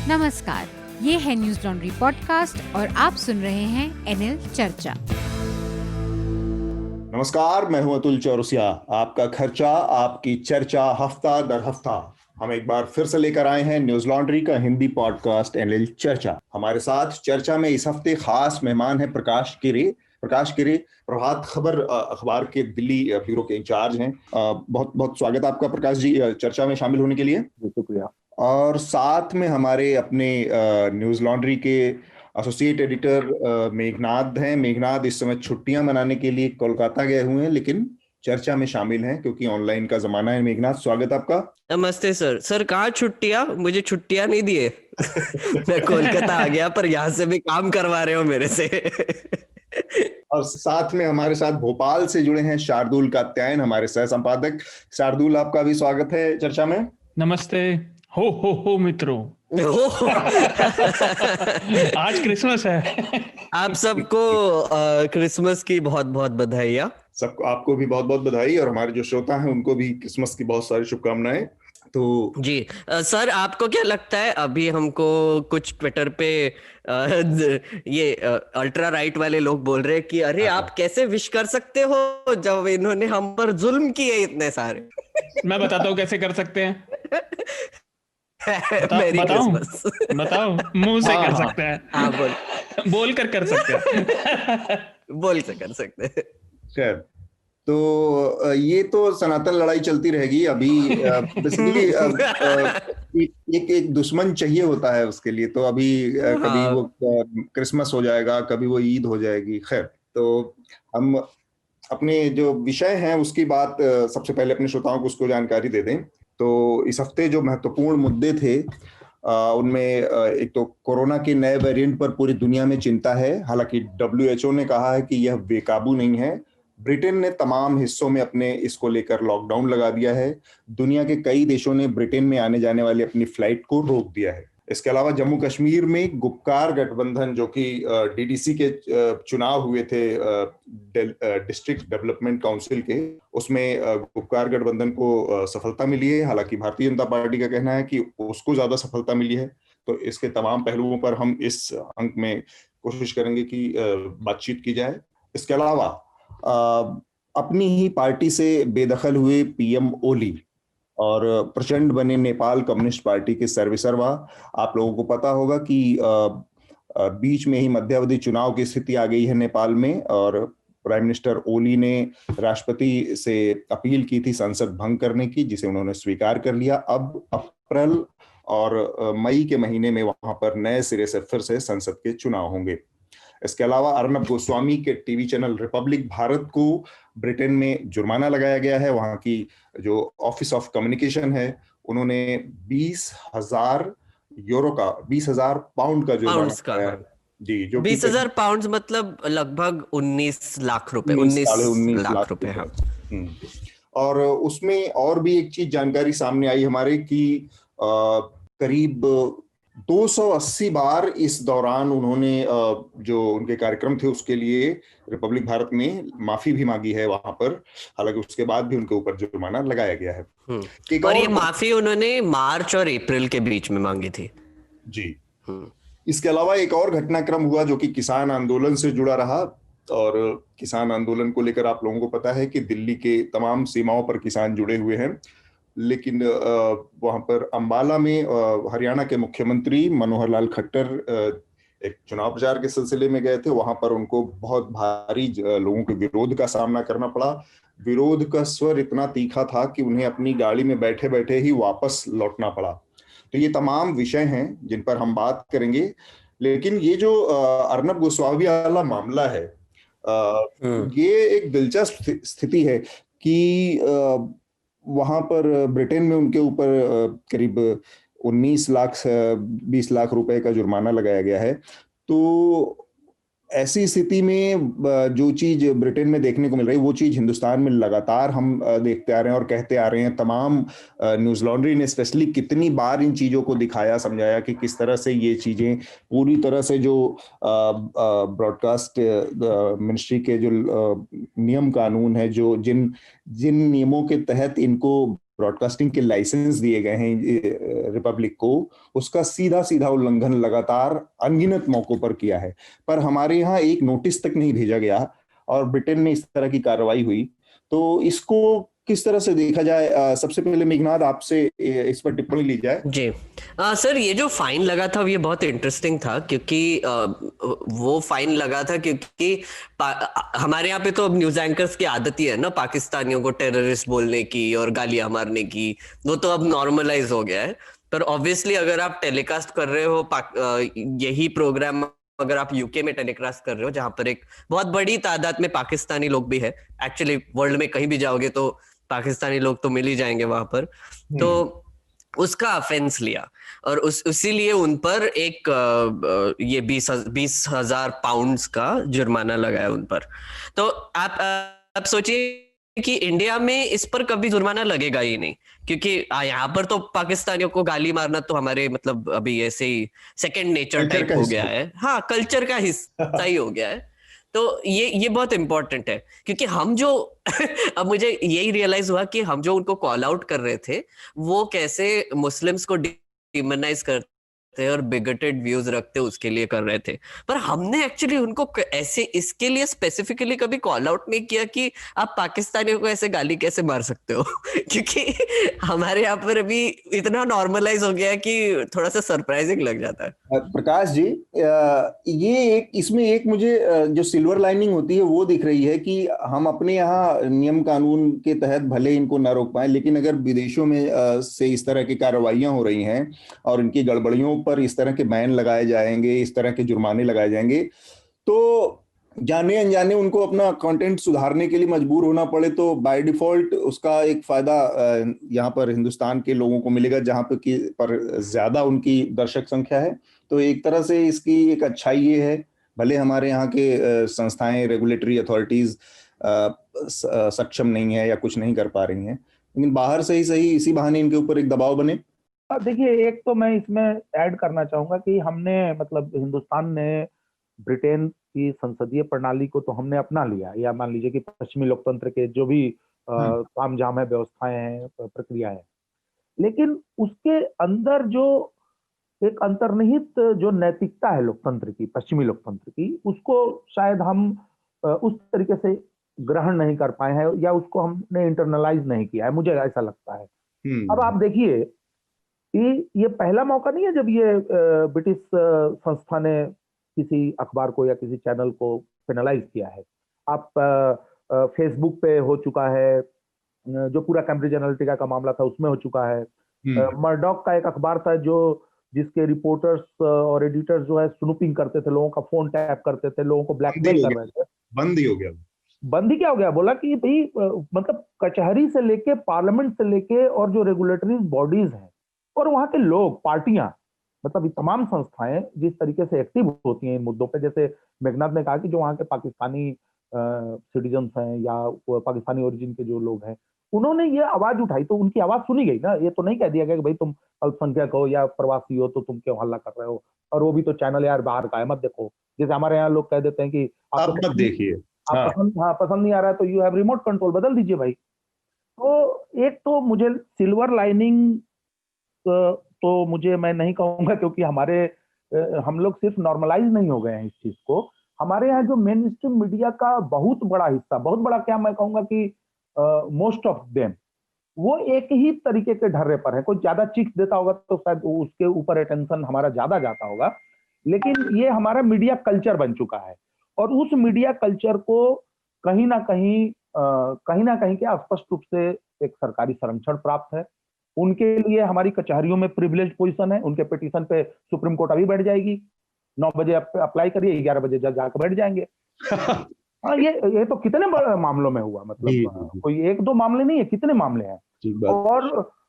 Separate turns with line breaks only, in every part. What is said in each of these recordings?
नमस्कार, ये है न्यूज लॉन्ड्री पॉडकास्ट और आप सुन रहे हैं एनएल चर्चा।
नमस्कार, मैं हूं अतुल चौरसिया। आपका खर्चा आपकी चर्चा हफ्ता दर हफ्ता हम एक बार फिर से लेकर आए हैं न्यूज लॉन्ड्री का हिंदी पॉडकास्ट एनएल चर्चा। हमारे साथ चर्चा में इस हफ्ते खास मेहमान है प्रकाश किरे प्रभात खबर अखबार के दिल्ली ब्यूरो के इंचार्ज हैं। बहुत बहुत स्वागत है आपका प्रकाश जी चर्चा में शामिल होने के लिए।
शुक्रिया।
और साथ में हमारे अपने न्यूज लॉन्ड्री के एसोसिएट एडिटर मेघनाद हैं। मेघनाद इस समय छुट्टियां मनाने के लिए कोलकाता गए हुए हैं, लेकिन चर्चा में शामिल हैं क्योंकि ऑनलाइन का जमाना है। मेघनाद, स्वागत आपका।
नमस्ते सर कहाँ छुट्टियां? मुझे छुट्टियां नहीं दिए। मैं कोलकाता आ गया, पर यहाँ से भी काम करवा रहे हो मेरे से।
और साथ में हमारे साथ भोपाल से जुड़े हैं शार्दुल कात्यायन, हमारे सह संपादक। शार्दुल, आपका भी स्वागत है चर्चा में।
नमस्ते। हो मित्रों। आज क्रिसमस है।
आप सबको क्रिसमस की बहुत बहुत बधाइयाँ।
सबको, आपको भी बहुत बहुत बधाई, और हमारे जो श्रोता हैं उनको भी क्रिसमस की बहुत सारी शुभकामनाएं। तो
जी सर, आपको क्या लगता है? अभी हमको कुछ ट्विटर पे ये अल्ट्रा राइट वाले लोग बोल रहे हैं कि अरे आप कैसे विश कर सकते हो जब इन्होंने हम पर जुल्म किए इतने सारे।
मैं बताता हूँ कैसे कर सकते हैं। बताओ मुंह से कर सकते हैं।
हाँ,
बोल कर सकते हैं।
बोल से कर सकते हैं।
खैर, तो ये तो सनातन लड़ाई चलती रहेगी। अभी बेसिकली एक दुश्मन चाहिए होता है उसके लिए। तो अभी कभी वो क्रिसमस हो जाएगा, कभी वो ईद हो जाएगी। खैर, तो हम अपने जो विषय हैं उसकी बात सबसे पहले अपने श्रोताओं को उसको जानकारी दे दें। तो इस हफ्ते जो महत्वपूर्ण मुद्दे थे उनमें एक तो कोरोना के नए वेरिएंट पर पूरी दुनिया में चिंता है। हालांकि WHO ने कहा है कि यह बेकाबू नहीं है। ब्रिटेन ने तमाम हिस्सों में अपने इसको लेकर लॉकडाउन लगा दिया है। दुनिया के कई देशों ने ब्रिटेन में आने जाने वाली अपनी फ्लाइट को रोक दिया है। इसके अलावा जम्मू कश्मीर में गुपकार गठबंधन, जो कि DDC के चुनाव हुए थे डिस्ट्रिक्ट डेवलपमेंट काउंसिल के, उसमें गुपकार गठबंधन को सफलता मिली है। हालांकि भारतीय जनता पार्टी का कहना है कि उसको ज्यादा सफलता मिली है। तो इसके तमाम पहलुओं पर हम इस अंक में कोशिश करेंगे कि बातचीत की जाए। इसके अलावा अपनी ही पार्टी से बेदखल हुए PM ओली और प्रचंड बने नेपाल कम्युनिस्ट पार्टी के सर्वेसर्वा। आप लोगों को पता होगा कि बीच में ही मध्यावधि चुनाव की स्थिति आ गई है नेपाल में, और प्राइम मिनिस्टर ओली ने राष्ट्रपति से अपील की थी संसद भंग करने की, जिसे उन्होंने स्वीकार कर लिया। अब अप्रैल और मई के महीने में वहां पर नए सिरे से फिर से संसद के चुनाव होंगे। इसके अलावा अर्नब गोस्वामी के टीवी चैनल रिपब्लिक भारत को ब्रिटेन में जुर्माना लगाया गया है। वहां की जो ऑफिस ऑफ कम्युनिकेशन है, उन्होंने 20,000 यूरो का 20,000 पाउंड का जुर्माना लगाया है। जी, जो
20,000 पाउंड मतलब लगभग 19 लाख रुपए, 19 लाख रुपए। हाँ।
और उसमें और भी एक चीज जानकारी सामने आई हमारे कि करीब 280 बार इस दौरान उन्होंने जो उनके कार्यक्रम थे उसके लिए रिपब्लिक भारत में माफी भी मांगी है वहां पर। हालांकि उसके बाद भी उनके ऊपर जुर्माना लगाया गया है।
और ये माफी उन्होंने मार्च और अप्रैल के बीच में मांगी थी।
जी। इसके अलावा एक और घटनाक्रम हुआ जो कि किसान आंदोलन से जुड़ा रहा। और किसान आंदोलन को लेकर आप लोगों को पता है कि दिल्ली के तमाम सीमाओं पर किसान जुड़े हुए हैं। लेकिन वहां पर अंबाला में हरियाणा के मुख्यमंत्री मनोहर लाल खट्टर एक चुनाव प्रचार के सिलसिले में गए थे। वहां पर उनको बहुत भारी लोगों के विरोध का सामना करना पड़ा। विरोध का स्वर इतना तीखा था कि उन्हें अपनी गाड़ी में बैठे बैठे ही वापस लौटना पड़ा। तो ये तमाम विषय हैं जिन पर हम बात करेंगे। लेकिन ये जो अर्नब गोस्वामी वाला मामला है, ये एक दिलचस्प स्थिति है कि वहां पर ब्रिटेन में उनके ऊपर करीब 19 लाख से 20 लाख रुपए का जुर्माना लगाया गया है। तो ऐसी स्थिति में जो चीज ब्रिटेन में देखने को मिल रही है वो चीज हिंदुस्तान में लगातार हम देखते आ रहे हैं और कहते आ रहे हैं। तमाम न्यूज लॉन्ड्री ने स्पेशली कितनी बार इन चीजों को दिखाया, समझाया कि किस तरह से ये चीजें पूरी तरह से जो ब्रॉडकास्ट मिनिस्ट्री के जो नियम कानून है, जो जिन नियमों के तहत इनको ब्रॉडकास्टिंग के लाइसेंस दिए गए हैं रिपब्लिक को, उसका सीधा सीधा उल्लंघन लगातार अनगिनत मौकों पर किया है। पर हमारे यहाँ एक नोटिस तक नहीं भेजा गया और ब्रिटेन में इस तरह की कार्रवाई हुई। तो इसको किस तरह से देखा जाए? सबसे पहले मेघनाथ आपसे इस पर टिप्पणी ली जाए।
जी सर, ये जो फाइन लगा था ये बहुत इंटरेस्टिंग था, क्योंकि वो फाइन लगा था क्योंकि हमारे यहाँ पे तो अब न्यूज एंकर्स की आदत ही है ना पाकिस्तानियों को टेररिस्ट बोलने की और गालियां मारने की, वो तो अब नॉर्मलाइज हो गया है। पर ऑब्वियसली अगर आप टेलीकास्ट कर रहे हो यही प्रोग्राम, अगर आप यूके में टेलीकास्ट कर रहे हो जहां पर एक बहुत बड़ी तादाद में पाकिस्तानी लोग भी है, एक्चुअली वर्ल्ड में कहीं भी जाओगे तो पाकिस्तानी लोग तो मिल ही जाएंगे वहां पर, तो उसका ऑफेंस लिया और उसीलिए उन पर एक ये 20,000 पाउंड्स का जुर्माना लगाया उन पर। तो आप सोचिए कि इंडिया में इस पर कभी जुर्माना लगेगा ही नहीं, क्योंकि यहाँ पर तो पाकिस्तानियों को गाली मारना तो हमारे मतलब अभी ऐसे ही सेकंड नेचर टाइप हो गया है। हाँ, कल्चर का हिस्सा ही हो गया है। तो ये बहुत इंपॉर्टेंट है, क्योंकि हम जो अब मुझे यही रियलाइज हुआ कि हम जो उनको कॉल आउट कर रहे थे वो कैसे मुस्लिम्स को डिमोनाइज करते और बिगटेड व्यूज रखते उसके लिए कर रहे थे। पर हमने एक्चुअली उनको ऐसे इसके लिए स्पेसिफिकली कभी कॉल आउट नहीं किया कि आप पाकिस्तानियों को ऐसे गाली कैसे मार सकते हो क्योंकि हमारे यहाँ पर अभी इतना नॉर्मलाइज हो गया है कि थोड़ा सा सरप्राइजिंग लग जाता है।
प्रकाश जी, ये इसमें एक मुझे जो सिल्वर लाइनिंग होती है वो दिख रही है कि हम अपने यहाँ नियम कानून के तहत भले इनको ना रोक पाए, लेकिन अगर विदेशों में से इस तरह की कार्रवाइयां हो रही हैं और इनकी गड़बड़ियों पर इस तरह के बैन लगाए जाएंगे, इस तरह के जुर्माने लगाए जाएंगे, तो जाने अनजाने उनको अपना कंटेंट सुधारने के लिए मजबूर होना पड़े तो बाय डिफॉल्ट उसका एक फायदा यहाँ पर हिंदुस्तान के लोगों को मिलेगा जहाँ पर ज्यादा उनकी दर्शक संख्या है। तो एक तरह से इसकी एक अच्छाई ये है, भले हमारे यहाँ के संस्थाएं, रेगुलेटरी अथॉरिटीज सक्षम नहीं है या कुछ नहीं कर पा रही हैं, लेकिन बाहर से ही सही इसी बहाने इनके ऊपर एक दबाव बने।
देखिए, एक तो मैं इसमें ऐड करना चाहूंगा कि हमने मतलब हिंदुस्तान ने ब्रिटेन की संसदीय प्रणाली को तो हमने अपना लिया, या मान लीजिए कि पश्चिमी लोकतंत्र के जो भी तामझाम है, व्यवस्थाएं हैं, प्रक्रिया है, लेकिन उसके अंदर जो एक अंतर्निहित जो नैतिकता है लोकतंत्र की, पश्चिमी लोकतंत्र की, उसको शायद हम उस तरीके से ग्रहण नहीं कर पाए हैं या उसको हमने इंटरनलाइज नहीं किया है, मुझे ऐसा लगता है। अब आप देखिए कि ये पहला मौका नहीं है जब ये ब्रिटिश संस्था ने किसी अखबार को या किसी चैनल को पेनलाइज किया है। आप फेसबुक पे हो चुका है, जो पूरा कैम्ब्रिज एनालिटिका का मामला था उसमें हो चुका है। मर्डॉक का एक अखबार था जो जिसके रिपोर्टर्स और एडिटर्स जो है स्नूपिंग करते थे, लोगों का फोन टैप करते थे, लोगों को ब्लैकमेल कर रहे थे।
बंद ही हो गया।
बंद ही क्या हो गया? बोला कि भाई मतलब कचहरी से लेके, पार्लियामेंट से लेके और जो रेगुलेटरी बॉडीज हैं और वहां के लोग, पार्टियां, मतलब ये तमाम संस्थाएं जिस तरीके से एक्टिव होती हैं इन मुद्दों पे, जैसे मेघनाथ ने कहा कि जो वहां के पाकिस्तानी सिटीजन्स हैं या पाकिस्तानी ओरिजिन के जो लोग हैं, उन्होंने ये आवाज उठाई तो उनकी आवाज सुनी गई ना। ये तो नहीं कह दिया गया कि भाई तुम अल्पसंख्यक हो या प्रवासी हो तो तुम क्यों हल्ला कर रहे हो, और वो भी तो चैनल यार बाहर का है, मत देखो। जैसे हमारे यहाँ लोग कह देते हैं कि
आप मत देखिए,
आप पसंद नहीं आ रहा है तो यू हैव रिमोट कंट्रोल, बदल दीजिए भाई। तो एक तो मुझे सिल्वर लाइनिंग तो मुझे, मैं नहीं कहूंगा, क्योंकि हम लोग सिर्फ नॉर्मलाइज नहीं हो गए हैं इस चीज को। हमारे यहाँ जो मेन स्ट्रीम मीडिया का बहुत बड़ा हिस्सा, बहुत बड़ा क्या मैं कहूंगा कि मोस्ट ऑफ देम, वो एक ही तरीके के ढर्रे पर है। कोई ज्यादा चिक्स देता होगा तो शायद उसके ऊपर अटेंशन हमारा ज्यादा जाता होगा, लेकिन ये हमारा मीडिया कल्चर बन चुका है और उस मीडिया कल्चर को कहीं ना कहीं क्या स्पष्ट रूप से एक सरकारी संरक्षण प्राप्त है। उनके लिए हमारी कचहरियों में प्रिविलेज पोजीशन है, उनके पिटीशन पे सुप्रीम कोर्ट अभी बैठ जाएगी, 9 बजे अप्लाई करिए, 11 बजे जज जाकर बैठ जाएंगे। हाँ, ये तो कितने बड़े मामलों में हुआ, मतलब कोई एक दो मामले नहीं है, कितने मामले हैं।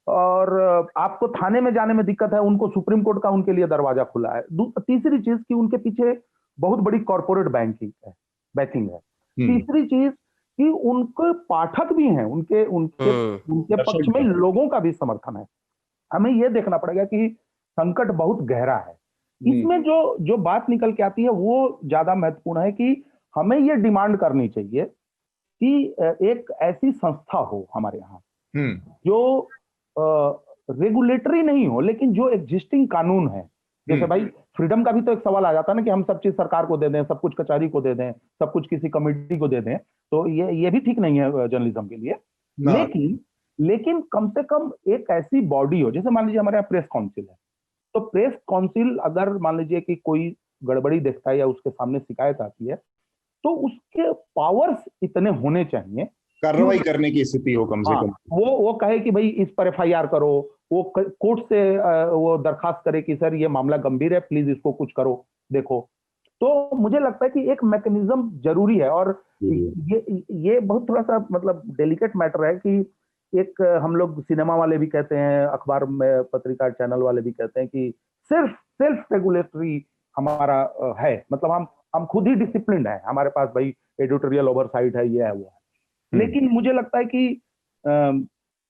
और आपको थाने में जाने में दिक्कत है, उनको सुप्रीम कोर्ट का उनके लिए दरवाजा खुला है। तीसरी चीज कि उनके पीछे बहुत बड़ी कॉर्पोरेट बैकिंग है। तीसरी चीज कि उनके पाठक भी हैं, उनके पक्ष में लोगों का भी समर्थन है। हमें यह देखना पड़ेगा कि संकट बहुत गहरा है। इसमें जो बात निकल के आती है वो ज्यादा महत्वपूर्ण है कि हमें ये डिमांड करनी चाहिए कि एक ऐसी संस्था हो हमारे यहाँ जो रेगुलेटरी नहीं हो, लेकिन जो एग्जिस्टिंग कानून है, जैसे भाई फ्रीडम का भी तो एक सवाल आ जाता है ना कि हम सब चीज सरकार को दे दें, सब कुछ कचहरी को दे दें, सब कुछ किसी कमेटी को दे दें, तो ये भी ठीक नहीं है जर्नलिज्म के लिए। लेकिन कम से कम एक ऐसी बॉडी हो, जैसे मान लीजिए हमारे यहाँ प्रेस काउंसिल है, तो प्रेस काउंसिल अगर मान लीजिए कि कोई गड़बड़ी देखता है या उसके सामने शिकायत आती है, तो उसके पावर्स इतने होने चाहिए,
कार्रवाई करने की स्थिति हो कम से कम।
वो कहे कि भाई इस पर FIR करो, वो कोर्ट से वो दरखास्त करे कि सर ये मामला गंभीर है, प्लीज इसको कुछ करो, देखो। तो मुझे लगता है कि एक मैकेनिज्म जरूरी है, और ये बहुत थोड़ा सा मतलब डेलिकेट मैटर है कि एक हम लोग सिनेमा वाले भी कहते हैं, अखबार में पत्रिका चैनल वाले भी कहते हैं कि सिर्फ सेल्फ रेगुलेटरी हमारा है, मतलब हम खुद ही डिसिप्लिन है, हमारे पास भाई एडिटोरियल ओवरसाइट है, ये है वो है। लेकिन मुझे लगता है कि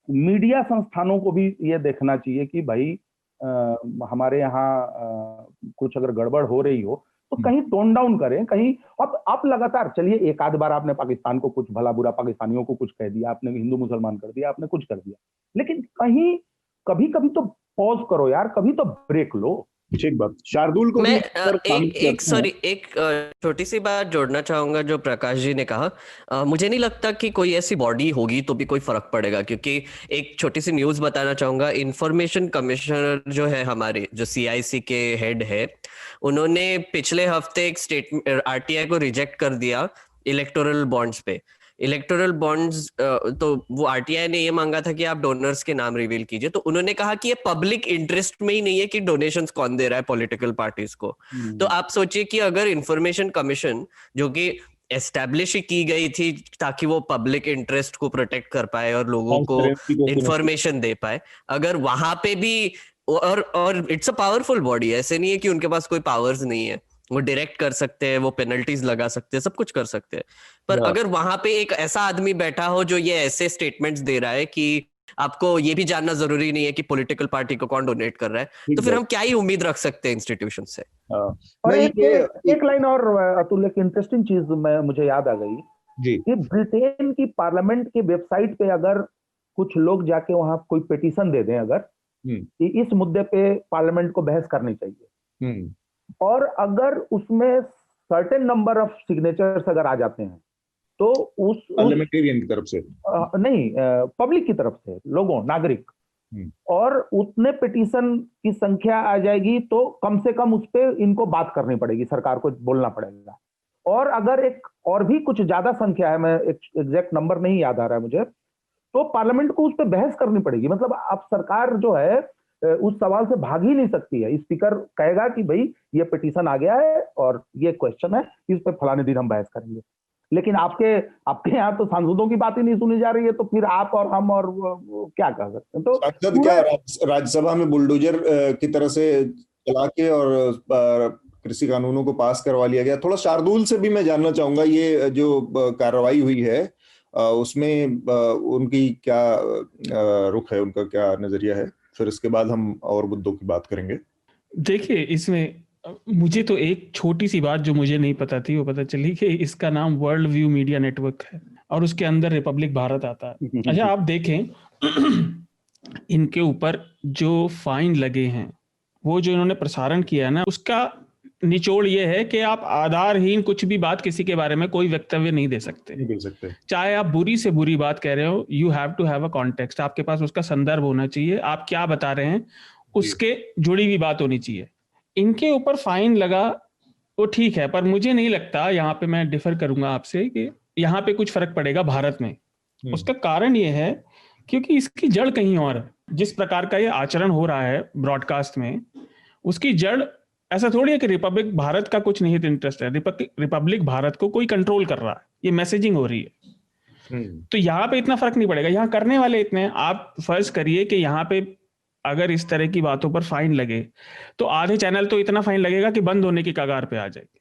मीडिया संस्थानों को भी ये देखना चाहिए कि भाई हमारे यहाँ कुछ अगर गड़बड़ हो रही हो तो कहीं टोन डाउन करें, कहीं आप लगातार चलिए, एक आध बार आपने पाकिस्तान को कुछ भला बुरा, पाकिस्तानियों को कुछ कह दिया, आपने हिंदू मुसलमान कर दिया, आपने कुछ कर दिया, लेकिन कहीं कभी कभी तो पॉज करो यार, कभी तो ब्रेक लो।
ठीक बात। शार्दुल को
मैं एक छोटी सी बात जोड़ना चाहूंगा जो प्रकाश जी ने कहा। मुझे नहीं लगता कि कोई ऐसी बॉडी होगी तो भी कोई फर्क पड़ेगा, क्योंकि एक छोटी सी न्यूज बताना चाहूंगा। इंफॉर्मेशन कमिश्नर जो है हमारे, जो CIC के हेड है, उन्होंने पिछले हफ्ते एक स्टेटमेंट RTI को रिजेक्ट कर दिया इलेक्टोरल बॉन्ड्स पे। इलेक्टोरल बॉन्ड्स तो वो RTI ने ये मांगा था कि आप डोनर्स के नाम रिवील कीजिए, तो उन्होंने कहा कि ये पब्लिक इंटरेस्ट में ही नहीं है कि डोनेशंस कौन दे रहा है पॉलिटिकल पार्टीज को। तो आप सोचिए कि अगर इंफॉर्मेशन कमीशन, जो कि एस्टैब्लिश ही की गई थी ताकि वो पब्लिक इंटरेस्ट को प्रोटेक्ट कर पाए और लोगों को इंफॉर्मेशन दे पाए, अगर वहां पे भी, और इट्स अ पावरफुल बॉडी, ऐसे नहीं है कि उनके पास कोई पावर्स नहीं है, वो डायरेक्ट कर सकते हैं, वो पेनल्टीज लगा सकते हैं, सब कुछ कर सकते हैं। पर अगर वहां पे एक ऐसा आदमी बैठा हो जो ये ऐसे स्टेटमेंट्स दे रहा है कि आपको ये भी जानना जरूरी नहीं है कि पॉलिटिकल पार्टी को कौन डोनेट कर रहा है, तो फिर हम क्या ही उम्मीद रख सकते हैं इंस्टीट्यूशन से।
और एक लाइन और अतुल, एक इंटरेस्टिंग चीज मुझे याद आ गई जी, कि ब्रिटेन की पार्लियामेंट की वेबसाइट पे अगर कुछ लोग जाके वहां कोई पिटीशन दे दें अगर कि इस मुद्दे पे पार्लियामेंट को बहस करनी चाहिए, और अगर उसमें सर्टेन नंबर ऑफ सिग्नेचर्स अगर आ जाते हैं, तो उस
पार्लियामेंटेरियन की तरफ से
नहीं, पब्लिक की तरफ से, लोगों, नागरिक, और उतने पिटीशन की संख्या आ जाएगी तो कम से कम उस पे इनको बात करनी पड़ेगी, सरकार को बोलना पड़ेगा। और अगर एक और भी कुछ ज्यादा संख्या है, मैं एग्जैक्ट नंबर नहीं याद आ रहा है मुझे, तो पार्लियामेंट को उस पर बहस करनी पड़ेगी। मतलब अब सरकार जो है उस सवाल से भाग ही नहीं सकती है। स्पीकर कहेगा कि भाई ये पिटीशन आ गया है और ये क्वेश्चन है, इस पे फलाने दिन हम बहस करेंगे। लेकिन आपके यहाँ तो सांसदों की बात ही नहीं सुनी जा रही है, तो फिर आप और हम और क्या कह सकते हैं। तो
सांसद क्या राज्यसभा में बुलडोजर की तरह से चला के और कृषि कानूनों को पास करवा लिया गया। थोड़ा शार्दुल से भी मैं जानना चाहूंगा, ये जो कार्रवाई हुई है उसमें उनकी क्या रुख है, उनका क्या नजरिया है, फिर इसके बाद हम और मुद्दों की बात करेंगे।
देखिए, इसमें मुझे तो एक छोटी सी बात जो मुझे नहीं पता थी वो पता चली कि इसका नाम वर्ल्ड व्यू मीडिया नेटवर्क है और उसके अंदर रिपब्लिक भारत आता है। अच्छा, आप देखें इनके ऊपर जो फाइन लगे हैं, वो जो इन्होंने प्रसारण किया है ना, उसका निचोड़ ये है कि आप आधारहीन कुछ भी बात किसी के बारे में कोई वक्तव्य नहीं दे सकते। चाहे आप बुरी से बुरी बात कह रहे हो, you have to have a context, आपके पास उसका संदर्भ होना चाहिए, आप क्या बता रहे हैं उसके जुड़ी हुई बात होनी चाहिए। इनके ऊपर फाइन लगा वो ठीक है, पर मुझे नहीं लगता, यहाँ पे मैं डिफर करूंगा आपसे, कि यहाँ पे कुछ फर्क पड़ेगा भारत में। उसका कारण ये है क्योंकि इसकी जड़ कहीं और है। जिस प्रकार का ये आचरण हो रहा है ब्रॉडकास्ट में, उसकी जड़ ऐसा थोड़ी है कि रिपब्लिक भारत का कुछ निहित इंटरेस्ट है। रिपब्लिक भारत को कोई कंट्रोल कर रहा है, ये मैसेजिंग हो रही है। तो यहाँ पे इतना फर्क नहीं पड़ेगा, यहाँ करने वाले इतने। आप फर्ज करिए कि यहाँ पे अगर इस तरह की बातों पर फाइन लगे तो आधे चैनल तो इतना फाइन लगेगा कि बंद होने की कगार पे आ जाएगी।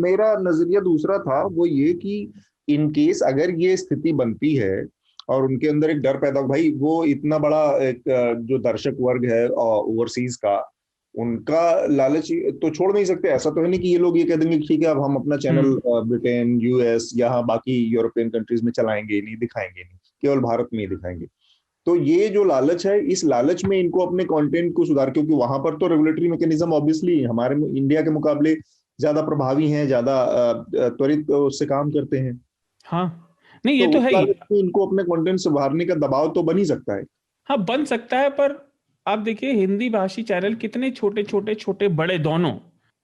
मेरा नजरिया दूसरा था, वो ये कि इन केस अगर ये स्थिति बनती है और उनके अंदर एक डर पैदा हो, भाई वो इतना बड़ा एक जो दर्शक वर्ग है ओवरसीज का, उनका लालच तो छोड़ नहीं सकते। ऐसा तो है नहीं कि ये लोग ये कह देंगे ठीक है अब हम अपना चैनल ब्रिटेन, US, यहाँ बाकी यूरोपियन कंट्रीज में चलाएंगे नहीं, दिखाएंगे नहीं, केवल भारत में ही दिखाएंगे। तो ये जो लालच है, इस लालच में इनको अपने कंटेंट को सुधार, क्योंकि वहां पर तो रेगुलेटरी मैकेनिज्म ऑब्वियसली हमारे इंडिया के मुकाबले ज्यादा प्रभावी हैं, ज्यादा त्वरित उससे काम करते हैं।
हाँ, नहीं ये
तो
तो
उस
है ही।
लालच में इनको अपने कंटेंट से उभारने का दबाव तो बन ही सकता है।
हाँ, बन सकता है, पर आप देखिए हिंदी भाषी चैनल कितने छोटे छोटे छोटे बड़े दोनों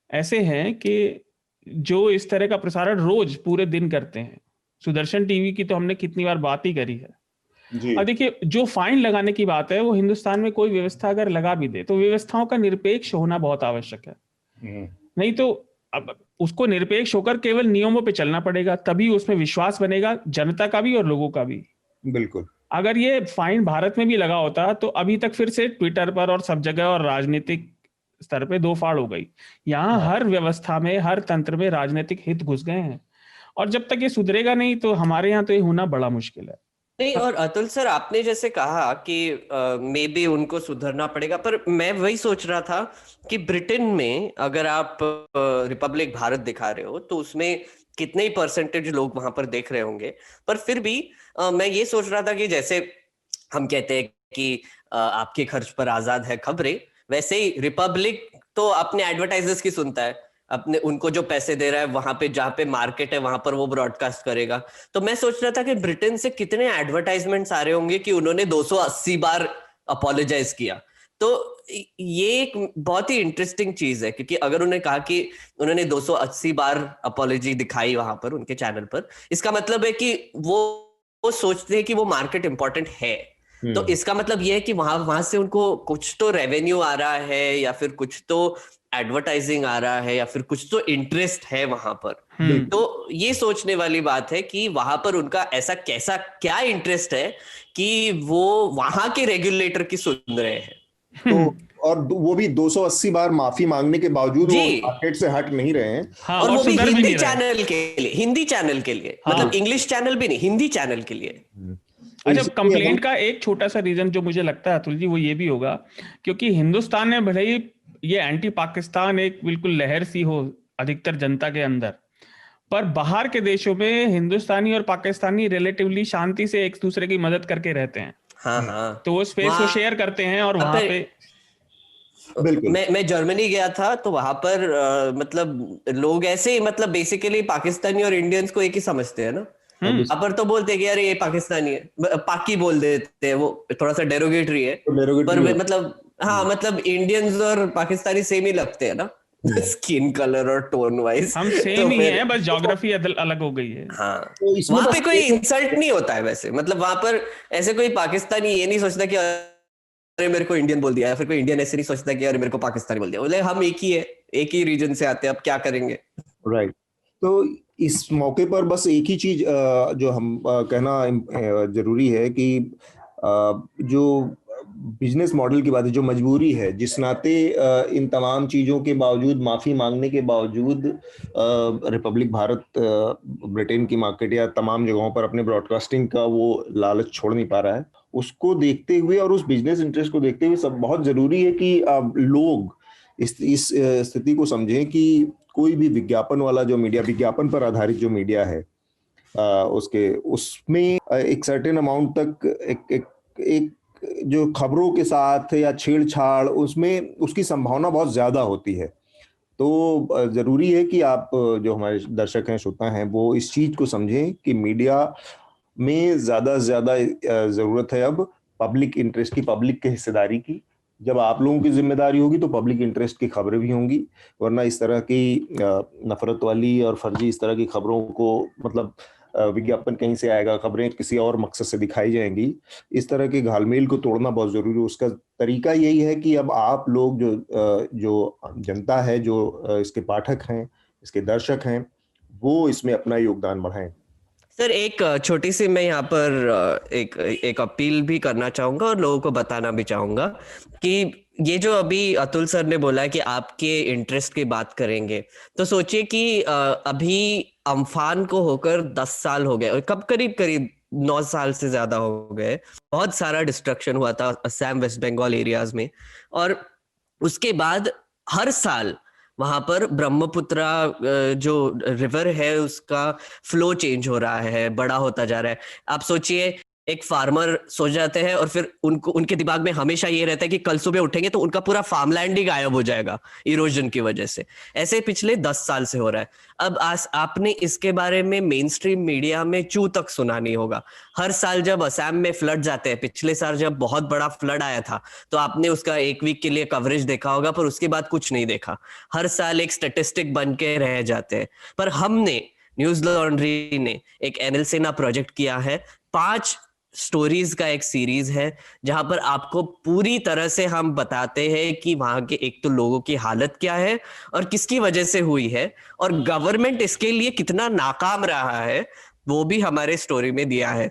ऐसे हैं कि जो इस तरह का प्रसारण रोज पूरे दिन करते हैं। सुदर्शन टीवी की तो हमने कितनी बार बात ही करी है।
जी
और देखिए जो फाइन लगाने की बात है, वो हिंदुस्तान में कोई व्यवस्था अगर लगा भी दे तो व्यवस्थाओं का निरपेक्ष होना बहुत आवश्यक है। नहीं तो अब उसको निरपेक्ष होकर केवल नियमों पे चलना पड़ेगा, तभी उसमें विश्वास बनेगा, जनता का भी और लोगों का भी।
बिल्कुल।
अगर ये फाइन भारत में भी लगा होता तो अभी तक फिर से ट्विटर पर और सब जगह और राजनीतिक स्तर पे दो फाड़ हो गई। यहाँ हर व्यवस्था में, हर तंत्र में राजनीतिक हित घुस गए हैं, और जब तक ये सुधरेगा नहीं तो हमारे यहाँ तो ये होना बड़ा मुश्किल है।
नहीं, और अतुल सर आपने जैसे कहा कि मे बी उनको सुधरना पड़ेगा, पर मैं वही सोच रहा था कि ब्रिटेन में अगर आप रिपब्लिक भारत दिखा रहे हो तो उसमें कितने ही परसेंटेज लोग वहां पर देख रहे होंगे, पर फिर भी मैं ये सोच रहा था कि जैसे हम कहते हैं कि आपके खर्च पर आजाद है खबरें, वैसे ही रिपब्लिक तो अपने एडवर्टाइजर्स की सुनता है, अपने उनको जो पैसे दे रहा है वहां पे जहां पे मार्केट है वहां पर वो ब्रॉडकास्ट करेगा। तो मैं सोच रहा था कि ब्रिटेन से कितने एडवर्टाइजमेंट्स आ रहे होंगे कि उन्होंने 280 बार अपोलोजाइज किया। तो ये एक बहुत ही इंटरेस्टिंग चीज है, क्योंकि अगर उन्होंने कहा कि उन्होंने 280 बार अपोलॉजी दिखाई वहां पर उनके चैनल पर, इसका मतलब है कि वो सोचते हैं कि वो मार्केट इंपॉर्टेंट है। तो इसका मतलब ये है कि वहां से उनको कुछ तो रेवेन्यू आ रहा है, या फिर कुछ तो एडवर्टाइजिंग आ रहा है, या फिर कुछ तो इंटरेस्ट है वहां पर। तो ये सोचने वाली बात है कि वहां पर उनका ऐसा कैसा क्या इंटरेस्ट है कि वो वहां के रेगुलेटर की सुन रहे हैं।
तो और वो भी 280 बार माफी मांगने के बावजूद वो
जी।
मार्केट से हट नहीं रहे हैं।
हाँ,
और वो भी
सुधर
हिंदी
नहीं रहे।
चैनल के लिए, हिंदी चैनल के लिए,
हाँ।
मतलब इंग्लिश चैनल भी नहीं, हिंदी चैनल के लिए।
तो
अच्छा,
इसलिए
कंप्लेंट का एक छोटा सा रीजन जो मुझे लगता है अतुल जी, वो ये भी होगा क्योंकि हिंदुस्तान में भले ही ये एंटी पाकिस्तान एक बिल्कुल लहर सी हो अधिकतर जनता के अंदर, पर बाहर के देशों में हिंदुस्तानी और पाकिस्तानी रिलेटिवली शांति से एक दूसरे की मदद करके रहते हैं।
हाँ हाँ,
तो वो स्पेस वो शेयर करते हैं, और वहां पे
बिल्कुल।
मैं जर्मनी गया था तो वहां पर मतलब लोग ऐसे ही, मतलब बेसिकली पाकिस्तानी और इंडियंस को एक ही समझते हैं ना। वहां पर तो बोलते हैं कि यार ये पाकिस्तानी है, पाकी बोल देते हैं, वो थोड़ा सा डेरोगेटरी है, पर मतलब हाँ, मतलब इंडियंस और पाकिस्तानी सेम ही लगते हैं ना, स्किन कलर और टोन वाइज
हम सेम ही हैं, बस ज्योग्राफी अलग हो गई है।
हाँ,
तो इसमें
वहां
बस
पे कोई इंसल्ट नहीं होता है वैसे, मतलब वहां पर ऐसे कोई पाकिस्तानी ये नहीं सोचता कि अरे मेरे को इंडियन बोल दिया, या फिर कोई इंडियन ऐसे नहीं सोचता कि अरे मेरे को पाकिस्तानी बोल दिया। बोले हम एक ही है, एक ही रीजन से आते हैं, अब क्या करेंगे।
राइट। तो इस मौके पर बस एक ही चीज जो हम कहना जरूरी है कि जो बिजनेस मॉडल की बात है, जो मजबूरी है, जिस नाते इन तमाम चीजों के बावजूद, माफी मांगने के बावजूद रिपब्लिक भारत ब्रिटेन की मार्केट या तमाम जगहों पर अपने ब्रॉडकास्टिंग का वो लालच छोड़ नहीं पा रहा है, उसको देखते हुए और उस बिजनेस इंटरेस्ट को देखते हुए सब बहुत जरूरी है कि लोग इस स्थिति को समझें कि कोई भी विज्ञापन वाला जो मीडिया, विज्ञापन पर आधारित जो मीडिया है, उसमें एक सर्टेन अमाउंट तक एक जो खबरों के साथ या छेड़छाड़, उसमें उसकी संभावना बहुत ज्यादा होती है। तो जरूरी है कि आप जो हमारे दर्शक हैं, श्रोता हैं, वो इस चीज को समझें कि मीडिया में ज्यादा से ज्यादा जरूरत है अब पब्लिक इंटरेस्ट की, पब्लिक के हिस्सेदारी की। जब आप लोगों की जिम्मेदारी होगी तो पब्लिक इंटरेस्ट की खबरें भी होंगी, वरना इस तरह की नफरत वाली और फर्जी इस तरह की खबरों को, मतलब विज्ञापन कहीं से आएगा, खबरें किसी और मकसद से दिखाई जाएंगी, इस तरह के घालमेल को तोड़ना बहुत जरूरी है। उसका तरीका यही है कि अब आप लोग जो जनता है, जो इसके पाठक हैं, इसके दर्शक हैं, वो इसमें अपना योगदान बढ़ाएं।
सर एक छोटी सी मैं यहाँ पर एक अपील भी करना चाहूंगा और लोगों को बताना भी चाहूंगा कि ये जो अभी अतुल सर ने बोला है कि आपके इंटरेस्ट की बात करेंगे, तो सोचिए कि अभी अम्फान को होकर 10 साल हो गए, और कब करीब 9 साल से ज्यादा हो गए। बहुत सारा डिस्ट्रक्शन हुआ था असम, वेस्ट बंगाल एरियाज में, और उसके बाद हर साल वहां पर ब्रह्मपुत्रा जो रिवर है उसका फ्लो चेंज हो रहा है, बड़ा होता जा रहा है। आप सोचिए एक फार्मर सो जाते हैं और फिर उनको उनके दिमाग में हमेशा ये रहता है कि कल सुबह उठेंगे तो उनका पूरा फार्मलैंड ही गायब हो जाएगा इरोजन की वजह से। ऐसे पिछले 10 साल से हो रहा है। अब आपने इसके बारे में मेन स्ट्रीम मीडिया में चू तक सुना नहीं होगा। हर साल जब असम में फ्लड जाते हैं, पिछले साल जब बहुत बड़ा फ्लड आया था तो आपने उसका 1 वीक के लिए कवरेज देखा होगा, पर उसके बाद कुछ नहीं देखा। हर साल एक स्टेटिस्टिक बन के रह जाते हैं। पर हमने न्यूज लॉन्ड्री ने एक एनएल सेना प्रोजेक्ट किया है, 5 स्टोरीज का एक सीरीज है जहां पर आपको पूरी तरह से हम बताते हैं कि वहां के एक तो लोगों की हालत क्या है और किसकी वजह से हुई है, और गवर्नमेंट इसके लिए कितना नाकाम रहा है वो भी हमारे स्टोरी में दिया है।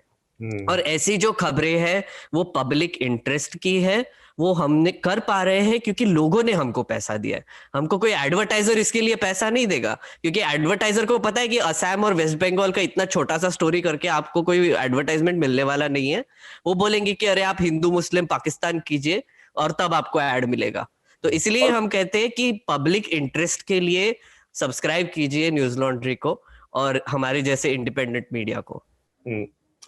और ऐसी जो खबरें हैं वो पब्लिक इंटरेस्ट की है, वो हमने कर पा रहे हैं क्योंकि लोगों ने हमको पैसा दिया है। हमको कोई एडवर्टाइजर इसके लिए पैसा नहीं देगा, क्योंकि एडवर्टाइजर को पता है कि असम और वेस्ट बंगाल का इतना छोटा सा स्टोरी करके आपको कोई एडवर्टाइजमेंट मिलने वाला नहीं है। वो बोलेंगे कि अरे आप हिंदू मुस्लिम पाकिस्तान कीजिए और तब आपको ऐड मिलेगा। तो इसलिए हम कहते हैं कि पब्लिक इंटरेस्ट के लिए सब्सक्राइब कीजिए न्यूज लॉन्ड्री को और हमारे जैसे इंडिपेंडेंट मीडिया को।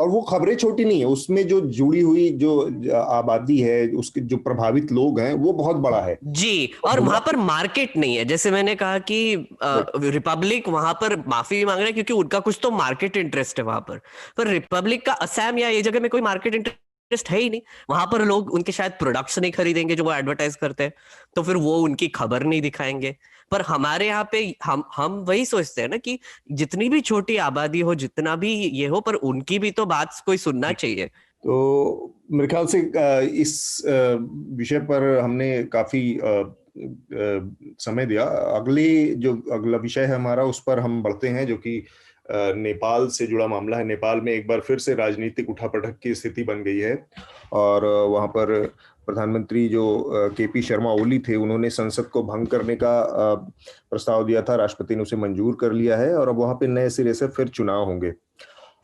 और वो खबरें छोटी नहीं है, उसमें जो जुड़ी हुई जो आबादी है, उसके जो प्रभावित लोग हैं, वो बहुत बड़ा है
जी। और वहां पर मार्केट नहीं है, जैसे मैंने कहा कि रिपब्लिक वहां पर माफी भी मांग रहा है क्योंकि उनका कुछ तो मार्केट इंटरेस्ट है वहां पर रिपब्लिक का असम या ये जगह में कोई मार्केट इंटरेस्ट है ही नहीं। वहां पर लोग उनके शायद प्रोडक्ट्स नहीं खरीदेंगे जो वो एडवर्टाइज करते हैं, तो फिर वो उनकी खबर नहीं दिखाएंगे। पर हमारे यहाँ पे हम वही सोचते हैं ना कि जितनी भी छोटी आबादी हो, जितना भी ये हो, पर उनकी भी तो बात कोई सुनना चाहिए।
तो मेरे ख्याल से इस विषय पर हमने काफी समय दिया। अगला विषय है हमारा, उस पर हम बढ़ते हैं, जो कि नेपाल से जुड़ा मामला है। नेपाल में एक बार फिर से राजनीतिक उठापटक की स्थिति बन गई है और वहां पर प्रधानमंत्री जो केपी शर्मा ओली थे, उन्होंने संसद को भंग करने का प्रस्ताव दिया था। राष्ट्रपति ने उसे मंजूर कर लिया है और अब वहां पे नए सिरे से फिर चुनाव होंगे।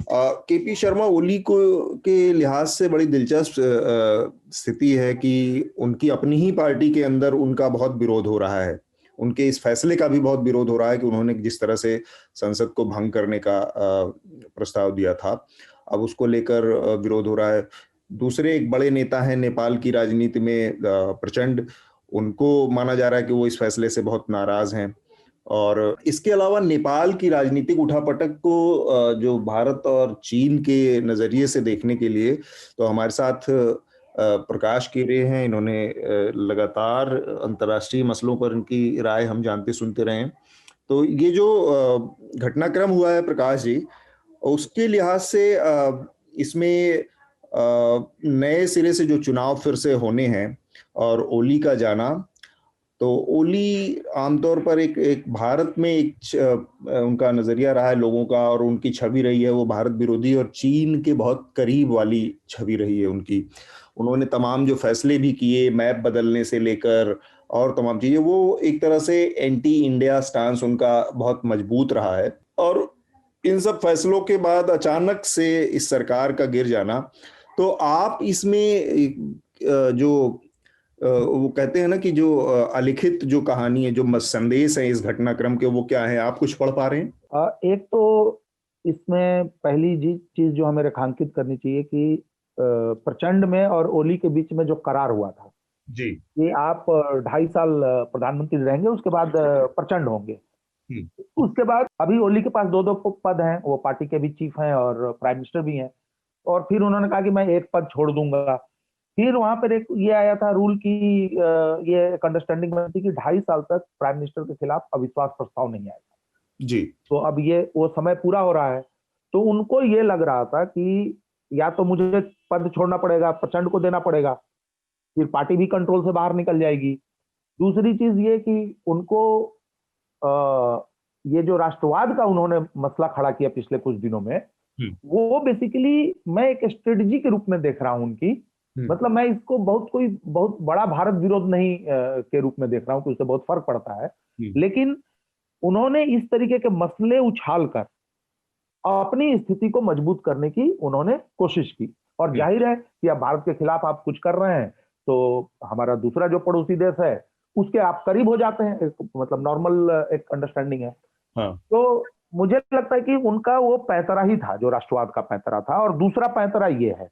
केपी शर्मा ओली को के लिहाज से बड़ी दिलचस्प स्थिति है कि उनकी अपनी ही पार्टी के अंदर उनका बहुत विरोध हो रहा है। उनके इस फैसले का भी बहुत विरोध हो रहा है कि उन्होंने जिस तरह से संसद को भंग करने का प्रस्ताव दिया था, अब उसको लेकर विरोध हो रहा है। दूसरे एक बड़े नेता हैं नेपाल की राजनीति में, प्रचंड, उनको माना जा रहा है कि वो इस फैसले से बहुत नाराज हैं। और इसके अलावा नेपाल की राजनीतिक उठापटक को जो भारत और चीन के नजरिए से देखने के लिए, तो हमारे साथ प्रकाश केरे हैं। इन्होंने लगातार अंतर्राष्ट्रीय मसलों पर इनकी राय हम जानते सुनते रहे हैं। तो ये जो घटनाक्रम हुआ है प्रकाश जी, उसके लिहाज से इसमें नए सिरे से जो चुनाव फिर से होने हैं और ओली का जाना, तो ओली आमतौर पर एक भारत में उनका नजरिया रहा है लोगों का, और उनकी छवि रही है वो भारत विरोधी और चीन के बहुत करीब वाली छवि रही है उनकी। उन्होंने तमाम जो फैसले भी किए, मैप बदलने से लेकर और तमाम चीजें, वो एक तरह से एंटी इंडिया स्टांस उनका बहुत मजबूत रहा है। और इन सब फैसलों के बाद अचानक से इस सरकार का गिर जाना, तो आप इसमें जो वो कहते हैं ना कि जो अलिखित जो कहानी है, जो संदेश है इस घटनाक्रम के, वो क्या है, आप कुछ पढ़ पा रहे हैं?
एक तो इसमें पहली चीज जो हमें रेखांकित करनी चाहिए कि प्रचंड में और ओली के बीच में जो करार हुआ था
जी,
कि आप 2.5 साल प्रधानमंत्री रहेंगे, उसके बाद प्रचंड होंगे। उसके बाद अभी ओली के पास 2 पद हैं, वो पार्टी के भी चीफ हैं और प्राइम मिनिस्टर भी हैं, और फिर उन्होंने कहा कि मैं एक पद छोड़ दूंगा। फिर वहां पर एक ये आया था रूल की, ये एक अंडरस्टैंडिंग बनी थी कि 2.5 साल तक प्राइम मिनिस्टर के खिलाफ अविश्वास प्रस्ताव नहीं आएगा
जी।
तो अब ये वो समय पूरा हो रहा है, तो उनको ये लग रहा था कि या तो मुझे पद छोड़ना पड़ेगा, प्रचंड को देना पड़ेगा, फिर पार्टी भी कंट्रोल से बाहर निकल जाएगी। दूसरी चीज ये कि उनको ये जो राष्ट्रवाद का उन्होंने मसला खड़ा किया पिछले कुछ दिनों में, वो बेसिकली मैं एक स्ट्रेटजी के रूप में देख रहा हूं उनकी। मतलब मैं इसको बहुत बड़ा भारत विरोध नहीं के रूप में देख रहा हूं कि उससे बहुत फर्क पड़ता है, लेकिन उन्होंने इस तरीके के मसले उछाल कर अपनी स्थिति को मजबूत करने की उन्होंने कोशिश की। और जाहिर है कि अब भारत के खिलाफ आप कुछ कर रहे हैं तो हमारा दूसरा जो पड़ोसी देश है उसके आप करीब हो जाते हैं, मतलब नॉर्मल एक अंडरस्टैंडिंग है।
हाँ।
तो मुझे लगता है कि उनका वो पैंतरा ही था जो राष्ट्रवाद का पैंतरा था, और दूसरा पैंतरा ये है,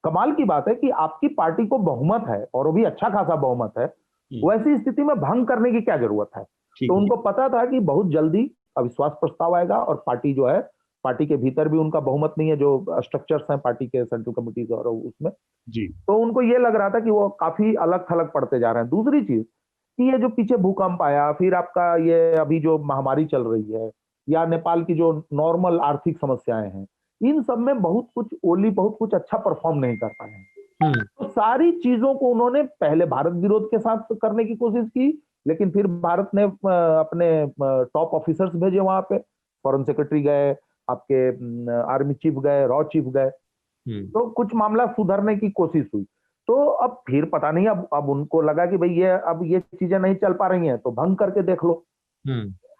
कमाल की बात है कि आपकी पार्टी को बहुमत है और वो भी अच्छा खासा बहुमत है, वैसी स्थिति में भंग करने की क्या जरूरत है। तो उनको पता था कि बहुत जल्दी अविश्वास प्रस्ताव आएगा और पार्टी जो है, पार्टी के भीतर भी उनका बहुमत नहीं है, जो स्ट्रक्चर्स हैं पार्टी के सेंट्रल कमिटीज और उसमें जी, तो उनको ये लग रहा था कि वो काफी अलग थलग पड़ते जा रहे हैं। दूसरी चीज कि ये जो पीछे भूकंप आया, फिर आपका ये अभी जो महामारी चल रही है, या नेपाल की जो नॉर्मल आर्थिक समस्याएं हैं, इन सब में बहुत कुछ अच्छा परफॉर्म नहीं कर पाए हैं। तो सारी चीजों को उन्होंने पहले भारत विरोध के साथ करने की कोशिश की, लेकिन फिर भारत ने अपने टॉप ऑफिसर्स भेजे वहां पे, फॉरेन सेक्रेटरी गए, आपके आर्मी चीफ गए, रॉ चीफ गए, तो कुछ मामला सुधरने की कोशिश हुई। तो अब फिर पता नहीं, अब उनको लगा कि भाई अब ये चीजें नहीं चल पा रही हैं तो भंग करके देख लो।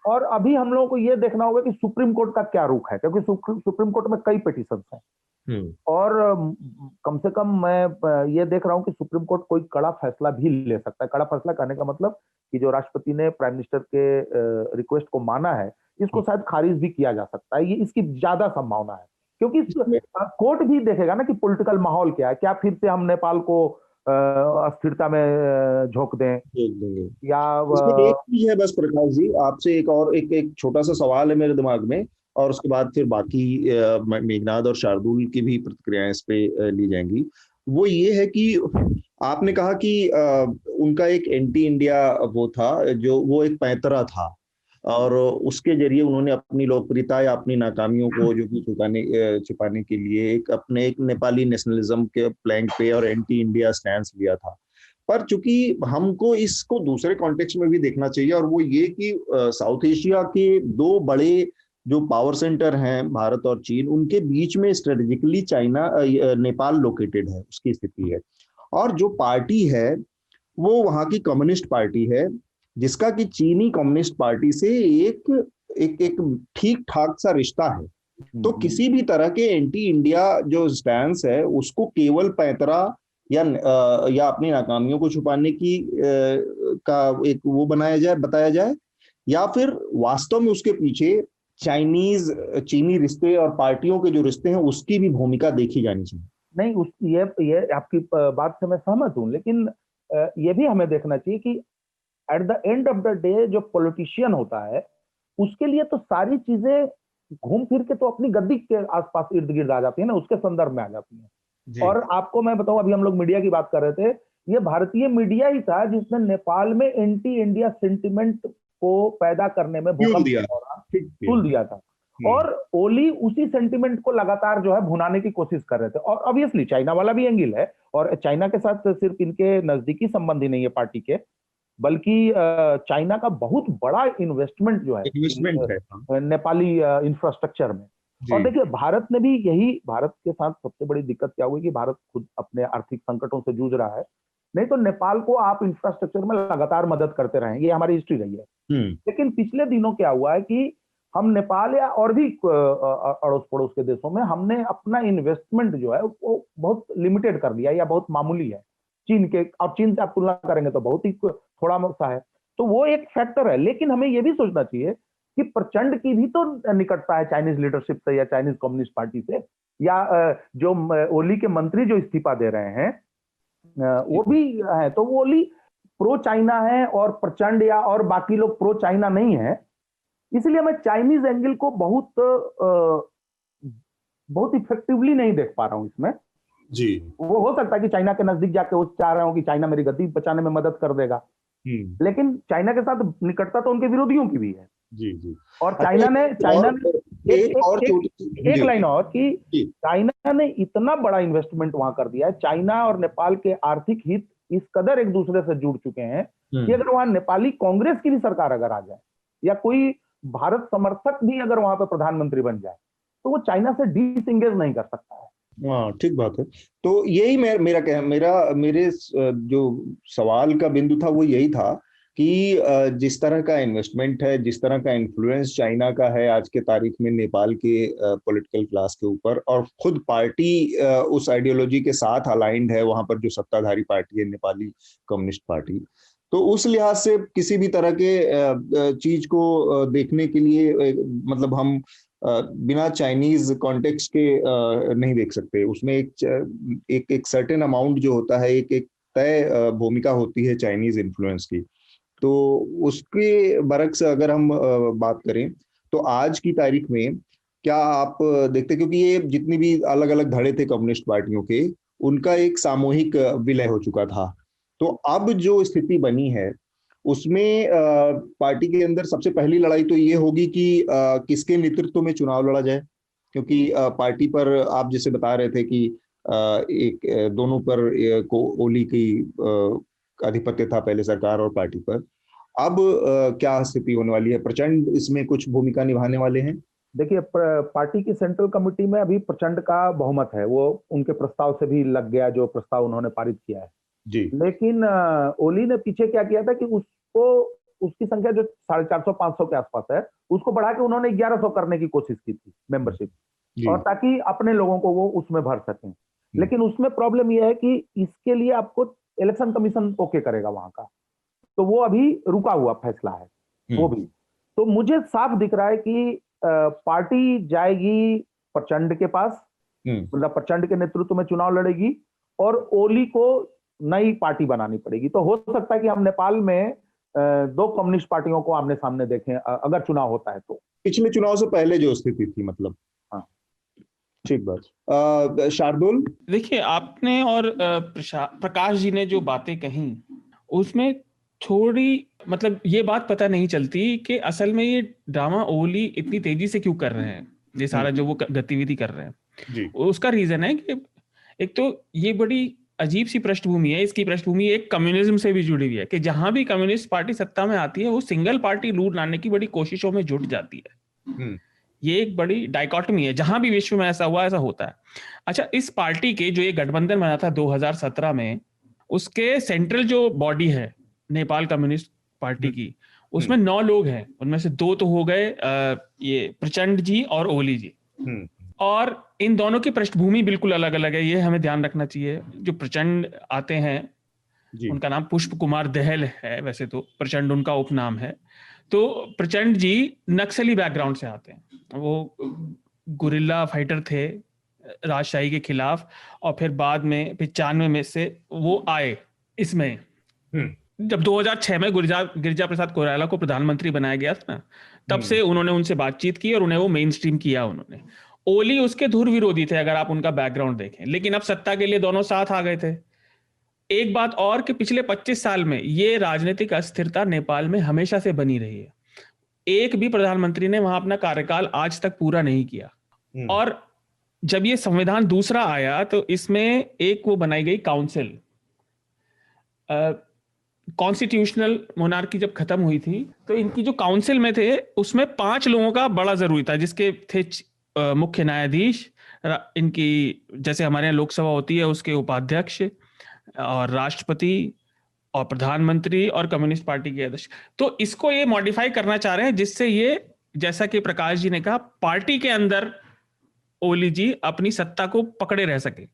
और अभी हम लोगों को ये देखना होगा कि सुप्रीम कोर्ट का क्या रुख है, क्योंकि सुप्रीम कोर्ट में कई पिटीशंस हैं, और कम से कम मैं ये देख रहा हूं कि सुप्रीम कोर्ट कोई कड़ा फैसला भी ले सकता है। कड़ा फैसला कहने का मतलब कि जो राष्ट्रपति ने प्राइम मिनिस्टर के रिक्वेस्ट को माना है, इसको शायद खारिज भी किया जा सकता है, ये इसकी ज्यादा संभावना है, क्योंकि कोर्ट भी देखेगा ना कि पॉलिटिकल माहौल क्या है, क्या फिर से हम नेपाल को अस्थिरता में झोंक दें, या
एक चीज है बस प्रकाश जी, आपसे एक छोटा सा सवाल है मेरे दिमाग में, और उसके बाद फिर बाकी मेघनाद और शार्दुल की भी प्रतिक्रियाएं इस पे ली जाएंगी। वो ये है कि आपने कहा कि उनका एक एंटी इंडिया वो था, जो वो एक पैंतरा था, और उसके जरिए उन्होंने अपनी लोकप्रियता या अपनी नाकामियों को जो कि छिपाने के लिए एक नेपाली नेशनलिज्म के प्लैंक पे और एंटी इंडिया स्टैंस लिया था। पर चूंकि हमको इसको दूसरे कॉन्टेक्स्ट में भी देखना चाहिए, और वो ये कि साउथ एशिया के दो बड़े जो पावर सेंटर हैं, भारत और चीन, उनके बीच में स्ट्रेटेजिकली नेपाल लोकेटेड है, उसकी स्थिति है, और जो पार्टी है वो वहां की कम्युनिस्ट पार्टी है, जिसका कि चीनी कम्युनिस्ट पार्टी से एक ठीक ठाक सा रिश्ता है। तो किसी भी तरह के एंटी इंडिया जो स्टैंस है, उसको केवल पैंतरा या अपनी नाकामियों को छुपाने की का एक वो बताया जाए, या फिर वास्तव में उसके पीछे चीनी रिश्ते और पार्टियों के जो रिश्ते हैं उसकी भी भूमिका देखी जानी चाहिए।
नहीं, ये आपकी बात से मैं सहमत हूं, लेकिन ये भी हमें देखना चाहिए कि at the end of the day जो पॉलिटिशियन होता है, उसके लिए तो सारी चीजें घूम फिर के तो अपनी गद्दी के आसपास इर्द गिर्द आ जाती है ना, उसके संदर्भ में आ जाती है। और आपको मैं बताऊं, अभी हम लोग मीडिया की बात कर रहे थे, ये भारतीय मीडिया ही था जिसने नेपाल में एंटी इंडिया सेंटिमेंट को पैदा करने में भूकंप दिया था, और ओली उसी सेंटिमेंट को लगातार जो है भुनाने की कोशिश कर रहे थे। और ऑब्वियसली चाइना वाला भी एंगल है, और चाइना के साथ सिर्फ इनके नजदीकी संबंध ही नहीं है पार्टी के, बल्कि चाइना का बहुत बड़ा इन्वेस्टमेंट जो है नेपाली इंफ्रास्ट्रक्चर में। और देखिए, भारत ने भी भारत के साथ सबसे बड़ी दिक्कत क्या हुई कि भारत खुद अपने आर्थिक संकटों से जूझ रहा है, नहीं तो नेपाल को आप इंफ्रास्ट्रक्चर में लगातार मदद करते रहे, ये हमारी हिस्ट्री रही है। लेकिन पिछले दिनों क्या हुआ है कि हम नेपाल या और भी अड़ोस पड़ोस के देशों में हमने अपना इन्वेस्टमेंट जो है वो बहुत लिमिटेड कर दिया, या बहुत मामूली है। चीन से आप तुलना करेंगे तो बहुत ही थोड़ा सा है, तो वो एक फैक्टर है। लेकिन हमें ये भी सोचना चाहिए कि प्रचंड की भी तो निकटता है चाइनीज लीडरशिप से या चाइनीज कम्युनिस्ट पार्टी से, या जो ओली के मंत्री जो इस्तीफा दे रहे हैं वो भी है, तो वो ओली प्रो चाइना है और प्रचंड या और बाकी लोग प्रो चाइना नहीं है। इसलिए मैं चाइनीज एंगल को बहुत इफेक्टिवली नहीं देख पा रहा हूं इसमें जी। वो हो सकता है कि चाइना के नजदीक जाके वो चाह रहे हो कि चाइना मेरी गद्दी बचाने में मदद कर देगा, लेकिन चाइना के साथ निकटता तो उनके विरोधियों की भी है जी। और चाइना ने एक लाइन और कि चाइना ने इतना बड़ा इन्वेस्टमेंट वहां कर दिया है, चाइना और नेपाल के आर्थिक हित इस कदर एक दूसरे से जुड़ चुके हैं कि अगर वहां नेपाली कांग्रेस की भी सरकार अगर आ जाए, या कोई भारत समर्थक भी अगर वहां पर प्रधानमंत्री बन जाए, तो वो चाइना से डिसएंगेज नहीं कर सकता है।
हाँ, ठीक बात है। तो यही मेरे जो सवाल का बिंदु था वो यही था कि जिस तरह का इन्वेस्टमेंट है, जिस तरह का इन्फ्लुएंस चाइना का है आज के तारीख में नेपाल के पॉलिटिकल क्लास के ऊपर, और खुद पार्टी उस आइडियोलॉजी के साथ अलाइंड है, वहां पर जो सत्ताधारी पार्टी है नेपाली कम्युनिस्ट पार्टी, तो उस लिहाज से किसी भी तरह के चीज को देखने के लिए मतलब हम बिना चाइनीज कॉन्टेक्स्ट के नहीं देख सकते। उसमें एक सर्टेन अमाउंट जो होता है, एक एक तय भूमिका होती है चाइनीज इन्फ्लुएंस की। तो उसके बरक्स अगर हम बात करें तो आज की तारीख में क्या आप देखते, क्योंकि ये जितनी भी अलग अलग धड़े थे कम्युनिस्ट पार्टियों के, उनका एक सामूहिक विलय हो चुका था। तो अब जो स्थिति बनी है उसमें पार्टी के अंदर सबसे पहली लड़ाई तो ये होगी कि किसके नेतृत्व में चुनाव लड़ा जाए, क्योंकि पार्टी पर आप जैसे बता रहे थे कि एक दोनों पर ओली की आधिपत्य था पहले, सरकार और पार्टी पर। अब क्या स्थिति होने वाली है? प्रचंड इसमें कुछ भूमिका निभाने वाले हैं?
देखिए, पार्टी की सेंट्रल कमेटी में अभी प्रचंड का बहुमत है, वो उनके प्रस्ताव से भी लग गया, जो प्रस्ताव उन्होंने पारित किया है
जी।
लेकिन ओली ने पीछे क्या किया था कि उसको, उसकी संख्या जो 450-500 के आसपास है, उसको बढ़ा के उन्होंने 1100 करने की कोशिश की थी मेंबरशिप, और ताकि अपने लोगों को वो उसमें भर सकें। लेकिन उसमें प्रॉब्लम यह है कि इसके लिए आपको इलेक्शन कमीशन ओके करेगा वहां का, तो वो अभी रुका हुआ फैसला है वो भी। तो मुझे साफ दिख रहा है कि पार्टी जाएगी प्रचंड के पास, मतलब प्रचंड के नेतृत्व में चुनाव लड़ेगी, और ओली को नई पार्टी बनानी पड़ेगी। तो हो सकता है कि हम नेपाल में दो कम्युनिस्ट पार्टियों को आमने सामने देखें अगर चुनाव होता है तो।
पिछले चुनाव से पहले जो स्थिति थी, मतलब। हाँ, ठीक बात। शार्दुल,
देखिए, आपने और प्रकाश जी ने जो बातें कही उसमें थोड़ी मतलब ये बात पता नहीं चलती कि असल में ये ड्रामा ओली इतनी तेजी से क्यों कर रहे हैं, ये सारा जो वो गतिविधि कर रहे हैं
जी।
उसका रीजन है कि एक तो ये बड़ी अजीब सी पृष्ठभूमि है, इसकी पृष्ठभूमि एक कम्युनिज्म से भी जुड़ी हुई है कि जहां भी कम्युनिस्ट पार्टी सत्ता में आती है वो सिंगल पार्टी रूल लाने की बड़ी कोशिशों में जुट जाती है। ये एक बड़ी डाइकोटमी है, जहां भी विश्व में ऐसा हुआ ऐसा होता है। अच्छा, इस पार्टी के जो ये गठबंधन बना था 2017 में, उसके सेंट्रल जो बॉडी है नेपाल कम्युनिस्ट पार्टी की, उसमें 9 लोग हैं, उनमें से 2 तो हो गए ये प्रचंड जी और ओली जी, और इन दोनों की पृष्ठभूमि बिल्कुल अलग अलग है, ये हमें ध्यान रखना चाहिए। जो प्रचंड आते हैं उनका नाम पुष्प कुमार दहल है, वैसे तो प्रचंड उनका उपनाम है। तो प्रचंड जी नक्सली बैकग्राउंड से आते हैं, वो गुरिल्ला फाइटर थे राजशाही के खिलाफ, और फिर बाद में 95 में से वो आए इसमें। जब 2006 में गिरिजा प्रसाद कोइराला को प्रधानमंत्री बनाया गया था ना, तब से उन्होंने उनसे बातचीत की और उन्हें वो मेन स्ट्रीम किया उन्होंने। ओली उसके धुर विरोधी थे अगर आप उनका बैकग्राउंड देखें, लेकिन अब सत्ता के लिए दोनों साथ आ गए थे। एक बात और कि पिछले 25 साल में ये राजनीतिक अस्थिरता नेपाल में हमेशा से बनी रही है। एक भी प्रधानमंत्री ने वहां अपना कार्यकाल आज तक पूरा नहीं किया, और जब ये संविधान दूसरा आया तो इसमें एक वो बनाई गई काउंसिल, कॉन्स्टिट्यूशनल मोनार्की जब खत्म हुई थी तो इनकी जो काउंसिल में थे उसमें 5 लोगों का बड़ा जरूरी था, जिसके थे मुख्य न्यायाधीश, इनकी जैसे हमारे यहाँ लोकसभा होती है उसके उपाध्यक्ष, और राष्ट्रपति और प्रधानमंत्री और कम्युनिस्ट पार्टी के अध्यक्ष। तो इसको ये मॉडिफाई करना चाह रहे हैं जिससे ये, जैसा कि प्रकाश जी ने कहा, पार्टी के अंदर ओली जी अपनी सत्ता को पकड़े रह सके,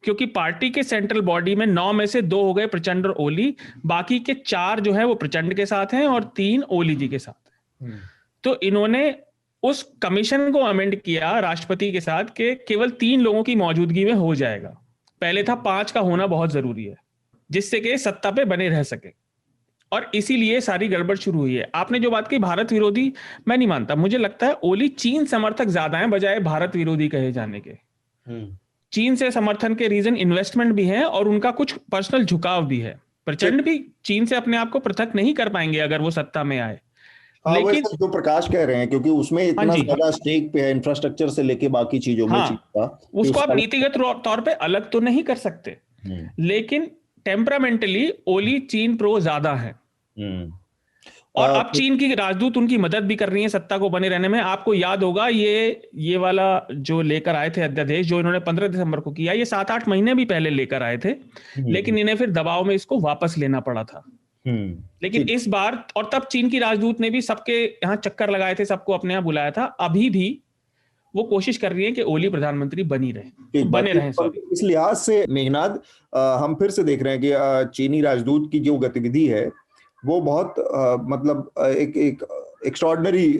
क्योंकि पार्टी के सेंट्रल बॉडी में 9 में से 2 हो गए प्रचंड और ओली, बाकी के 4 जो है वो प्रचंड के साथ हैं और 3 ओली जी के साथ हैं। तो इन्होंने उस कमीशन को अमेंड किया राष्ट्रपति के साथ कि केवल 3 लोगों की मौजूदगी में हो जाएगा। पहले था 5 का होना बहुत जरूरी है, जिससे कि सत्ता पे बने रह सके, और इसीलिए सारी गड़बड़ शुरू हुई है। आपने जो बात की भारत विरोधी, मैं नहीं मानता, मुझे लगता है ओली चीन समर्थक ज्यादा हैं बजाय भारत विरोधी कहे जाने के। चीन से समर्थन के रीजन इन्वेस्टमेंट भी है और उनका कुछ पर्सनल झुकाव भी है। प्रचंड भी चीन से अपने आप को पृथक नहीं कर पाएंगे अगर वो सत्ता में आए।
लेकिन जो प्रकाश कह रहे हैं, क्योंकि उसमें इतना ज्यादा स्टेक पे है इंफ्रास्ट्रक्चर से लेके बाकी चीजों में,
उसको आप नीतिगत तौर पे अलग तो नहीं कर सकते, लेकिन टेम्परामेंटली ओली चीन प्रो ज्यादा है, और अब चीन की राजदूत उनकी मदद भी कर रही है सत्ता को बने रहने में। आपको याद होगा ये वाला जो लेकर आए थे अध्यादेश, जो इन्होंने 15 दिसंबर को किया, ये 7-8 महीने भी पहले लेकर आए थे, लेकिन इन्हें फिर दबाव में इसको वापस लेना पड़ा था। लेकिन इस बार, और तब चीन की राजदूत ने भी सबके यहाँ चक्कर लगाए थे, सबको अपने यहाँ बुलाया था। अभी भी वो कोशिश कर रही है कि ओली प्रधानमंत्री बने रहे।
इस लिहाज से मेघनाद, हम फिर से देख रहे हैं कि चीनी राजदूत की जो गतिविधि है वो बहुत मतलब एक एक एक्स्ट्रॉर्डनरी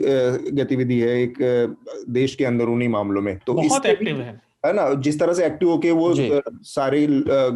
गतिविधि है एक देश के अंदरूनी मामलों में। तो
बहुत
इससे भी
एक्टिव है
ना, जिस तरह से एक्टिव होके वो
जी।
सारे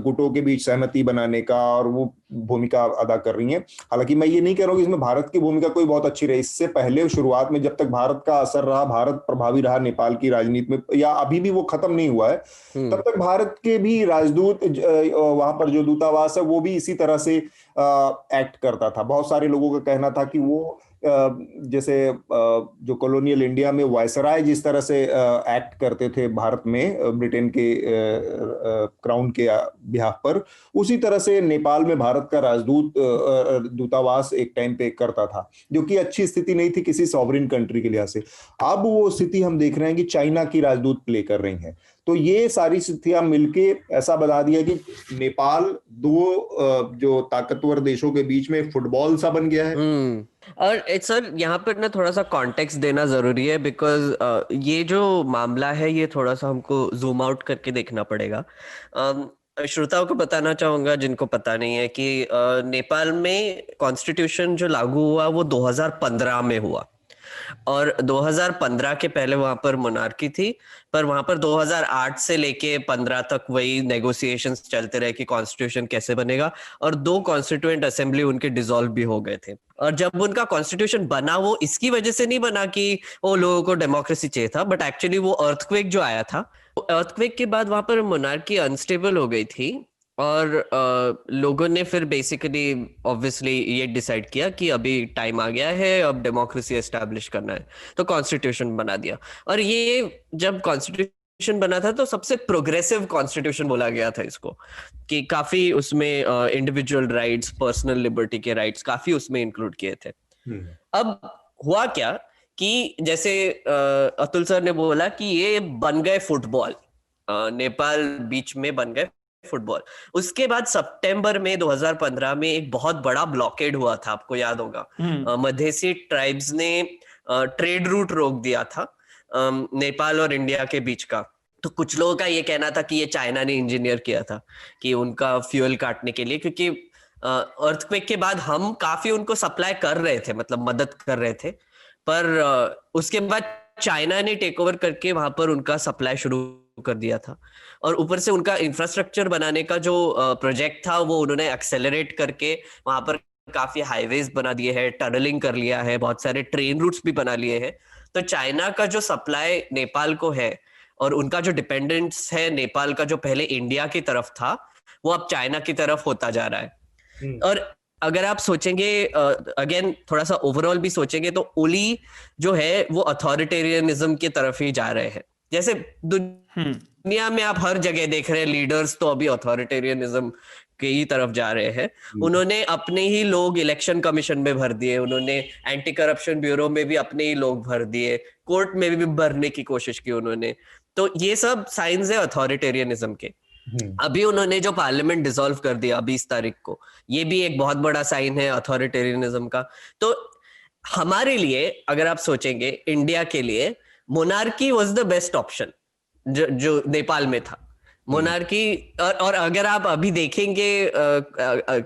गुटों के बीच सहमति बनाने का और वो भूमिका अदा कर रही हैं। हालांकि मैं ये नहीं कह रहा हूँ कि इसमें भारत की भूमिका कोई बहुत अच्छी रही। इससे पहले शुरुआत में जब तक भारत का असर रहा, भारत प्रभावी रहा नेपाल की राजनीति में, या अभी भी वो खत्म नहीं हुआ है, तब तक भारत के भी राजदूत वहां पर जो दूतावास है वो भी इसी तरह से एक्ट करता था। बहुत सारे लोगों का कहना था कि वो जैसे जो कॉलोनियल इंडिया में वायसराय जिस तरह से एक्ट करते थे भारत में ब्रिटेन के क्राउन के बिहाफ पर, उसी तरह से नेपाल में भारत का राजदूत दूतावास एक टाइम पे करता था, जो कि अच्छी स्थिति नहीं थी किसी सॉवरिन कंट्री के लिहाज से। अब वो स्थिति हम देख रहे हैं कि चाइना की राजदूत प्ले कर रही हैं। तो ये सारी स्थितियां मिलके ऐसा बता दिया कि नेपाल दो जो ताकतवर देशों के बीच में फुटबॉल सा बन गया है।
और सर यहाँ पर ना थोड़ा सा कॉन्टेक्स्ट देना जरूरी है, बिकॉज ये जो मामला है ये थोड़ा सा हमको जूम आउट करके देखना पड़ेगा। श्रोताओं को बताना चाहूंगा जिनको पता नहीं है कि नेपाल में कॉन्स्टिट्यूशन जो लागू हुआ वो 2015 में हुआ, और 2015 के पहले वहां पर मोनार्की थी, पर वहां पर 2008 से लेके 15 तक वही नेगोशिएशंस चलते रहे कि कॉन्स्टिट्यूशन कैसे बनेगा, और 2 कॉन्स्टिट्यूएंट असेंबली उनके डिसॉल्व भी हो गए थे। और जब उनका कॉन्स्टिट्यूशन बना वो इसकी वजह से नहीं बना कि वो लोगों को डेमोक्रेसी चाहिए था, बट एक्चुअली वो अर्थक्वेक जो आया था, अर्थक्वेक के बाद वहां पर मोनार्की अनस्टेबल हो गई थी, और लोगों ने फिर बेसिकली ऑब्वियसली ये डिसाइड किया कि अभी टाइम आ गया है, अब डेमोक्रेसी एस्टैब्लिश करना है, तो कॉन्स्टिट्यूशन बना दिया। और ये जब कॉन्स्टिट्यूशन बना था तो सबसे प्रोग्रेसिव कॉन्स्टिट्यूशन बोला गया था इसको, कि काफी उसमें इंडिविजुअल राइट्स, पर्सनल लिबर्टी के राइट्स काफी उसमें इंक्लूड किए थे। अब हुआ क्या कि जैसे अतुल सर ने बोला कि ये बन गए फुटबॉल, नेपाल बीच में बन गए फुटबॉल। उसके बाद सितंबर में 2015 में एक बहुत बड़ा ब्लॉकेड हुआ था, आपको याद होगा। मधेसी ट्राइब्स ने ट्रेड रूट रोक दिया था नेपाल और इंडिया के बीच का। तो कुछ लोगों का ये कहना था कि ये चाइना ने इंजीनियर किया था कि उनका फ्यूल काटने के लिए, क्योंकि अर्थक्वेक के बाद हम काफी उनको सप्लाई कर रहे थे, मतलब मदद कर रहे थे, पर उसके बाद चाइना ने टेक ओवर करके वहां पर उनका सप्लाई शुरू कर दिया था। और ऊपर से उनका इंफ्रास्ट्रक्चर बनाने का जो प्रोजेक्ट था वो उन्होंने एक्सेलरेट करके वहां पर काफी हाईवेज बना दिए हैं, टनलिंग कर लिया है, बहुत सारे ट्रेन रूट्स भी बना लिए हैं। तो चाइना का जो सप्लाई नेपाल को है और उनका जो डिपेंडेंस है नेपाल का, जो पहले इंडिया की तरफ था, वो अब चाइना की तरफ होता जा रहा है। और अगर आप सोचेंगे अगेन थोड़ा सा ओवरऑल भी सोचेंगे तो ओली जो है वो अथॉरिटेरियनिज्म की तरफ ही जा रहे हैं। जैसे दुनिया में आप हर जगह देख रहे हैं लीडर्स तो अभी अथॉरिटेरियनिज्म की ही तरफ जा रहे हैं। उन्होंने अपने ही लोग इलेक्शन कमीशन में भर दिए, उन्होंने एंटी करप्शन ब्यूरो में भी अपने ही लोग भर दिए, कोर्ट में भी भरने की कोशिश की उन्होंने। तो ये सब साइंस है अथॉरिटेरियनिज्म के। अभी उन्होंने जो पार्लियामेंट डिसॉल्व कर दिया 20 तारीख को, ये भी एक बहुत बड़ा साइन है अथॉरिटेरियनिज्म का। तो हमारे लिए अगर आप सोचेंगे, इंडिया के लिए monarchy was the best option जो नेपाल में था। मोनार्की और अगर आप अभी देखेंगे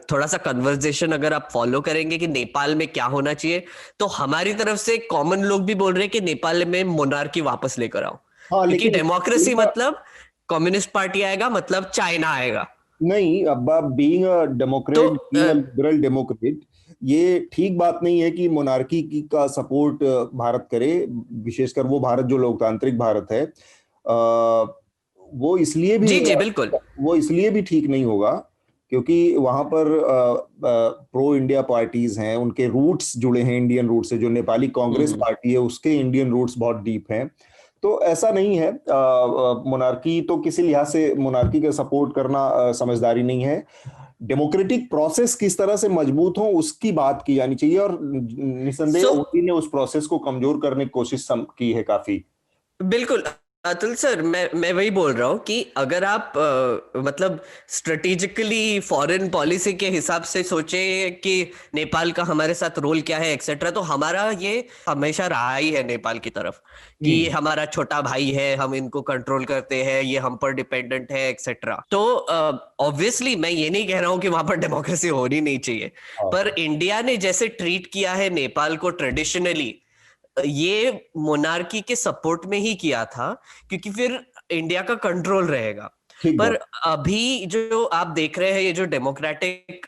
थोड़ा सा कन्वर्सेशन अगर आप फॉलो करेंगे कि नेपाल में क्या होना चाहिए, तो हमारी तरफ से कॉमन लोग भी बोल रहे हैं कि नेपाल में मोनार्की वापस लेकर आओ। क्योंकि डेमोक्रेसी मतलब कम्युनिस्ट पार्टी आएगा, मतलब चाइना आएगा।
नहीं, अब being a Democrat, being a liberal Democrat, ये ठीक बात नहीं है कि मोनार्की का सपोर्ट भारत करे, विशेषकर वो भारत जो लोकतांत्रिक भारत है। वो इसलिए भी
जी बिल्कुल,
वो इसलिए भी ठीक नहीं होगा क्योंकि वहां पर प्रो इंडिया पार्टीज हैं, उनके रूट्स जुड़े हैं इंडियन रूट से। जो नेपाली कांग्रेस पार्टी है उसके इंडियन रूट्स बहुत डीप हैं। तो ऐसा नहीं है, मोनार्की तो किसी लिहाज से मोनार्की का सपोर्ट करना समझदारी नहीं है। डेमोक्रेटिक प्रोसेस किस तरह से मजबूत हो उसकी बात की जानी चाहिए, और निसंदेह ओली ने उस प्रोसेस को कमजोर करने की कोशिश की है काफी।
बिल्कुल। अतुल सर, मैं वही बोल रहा हूँ कि अगर आप मतलब स्ट्रेटेजिकली फॉरेन पॉलिसी के हिसाब से सोचे कि नेपाल का हमारे साथ रोल क्या है एक्सेट्रा, तो हमारा ये हमेशा रहा ही है नेपाल की तरफ कि ये हमारा छोटा भाई है, हम इनको कंट्रोल करते हैं, ये हम पर डिपेंडेंट है एक्सेट्रा। तो ऑब्वियसली मैं ये नहीं कह रहा हूँ कि वहां पर डेमोक्रेसी होनी नहीं चाहिए, पर इंडिया ने जैसे ट्रीट किया है नेपाल को ट्रेडिशनली, ये मोनार्की के सपोर्ट में ही किया था, क्योंकि फिर इंडिया का कंट्रोल रहेगा। पर अभी जो आप देख रहे हैं ये जो डेमोक्रेटिक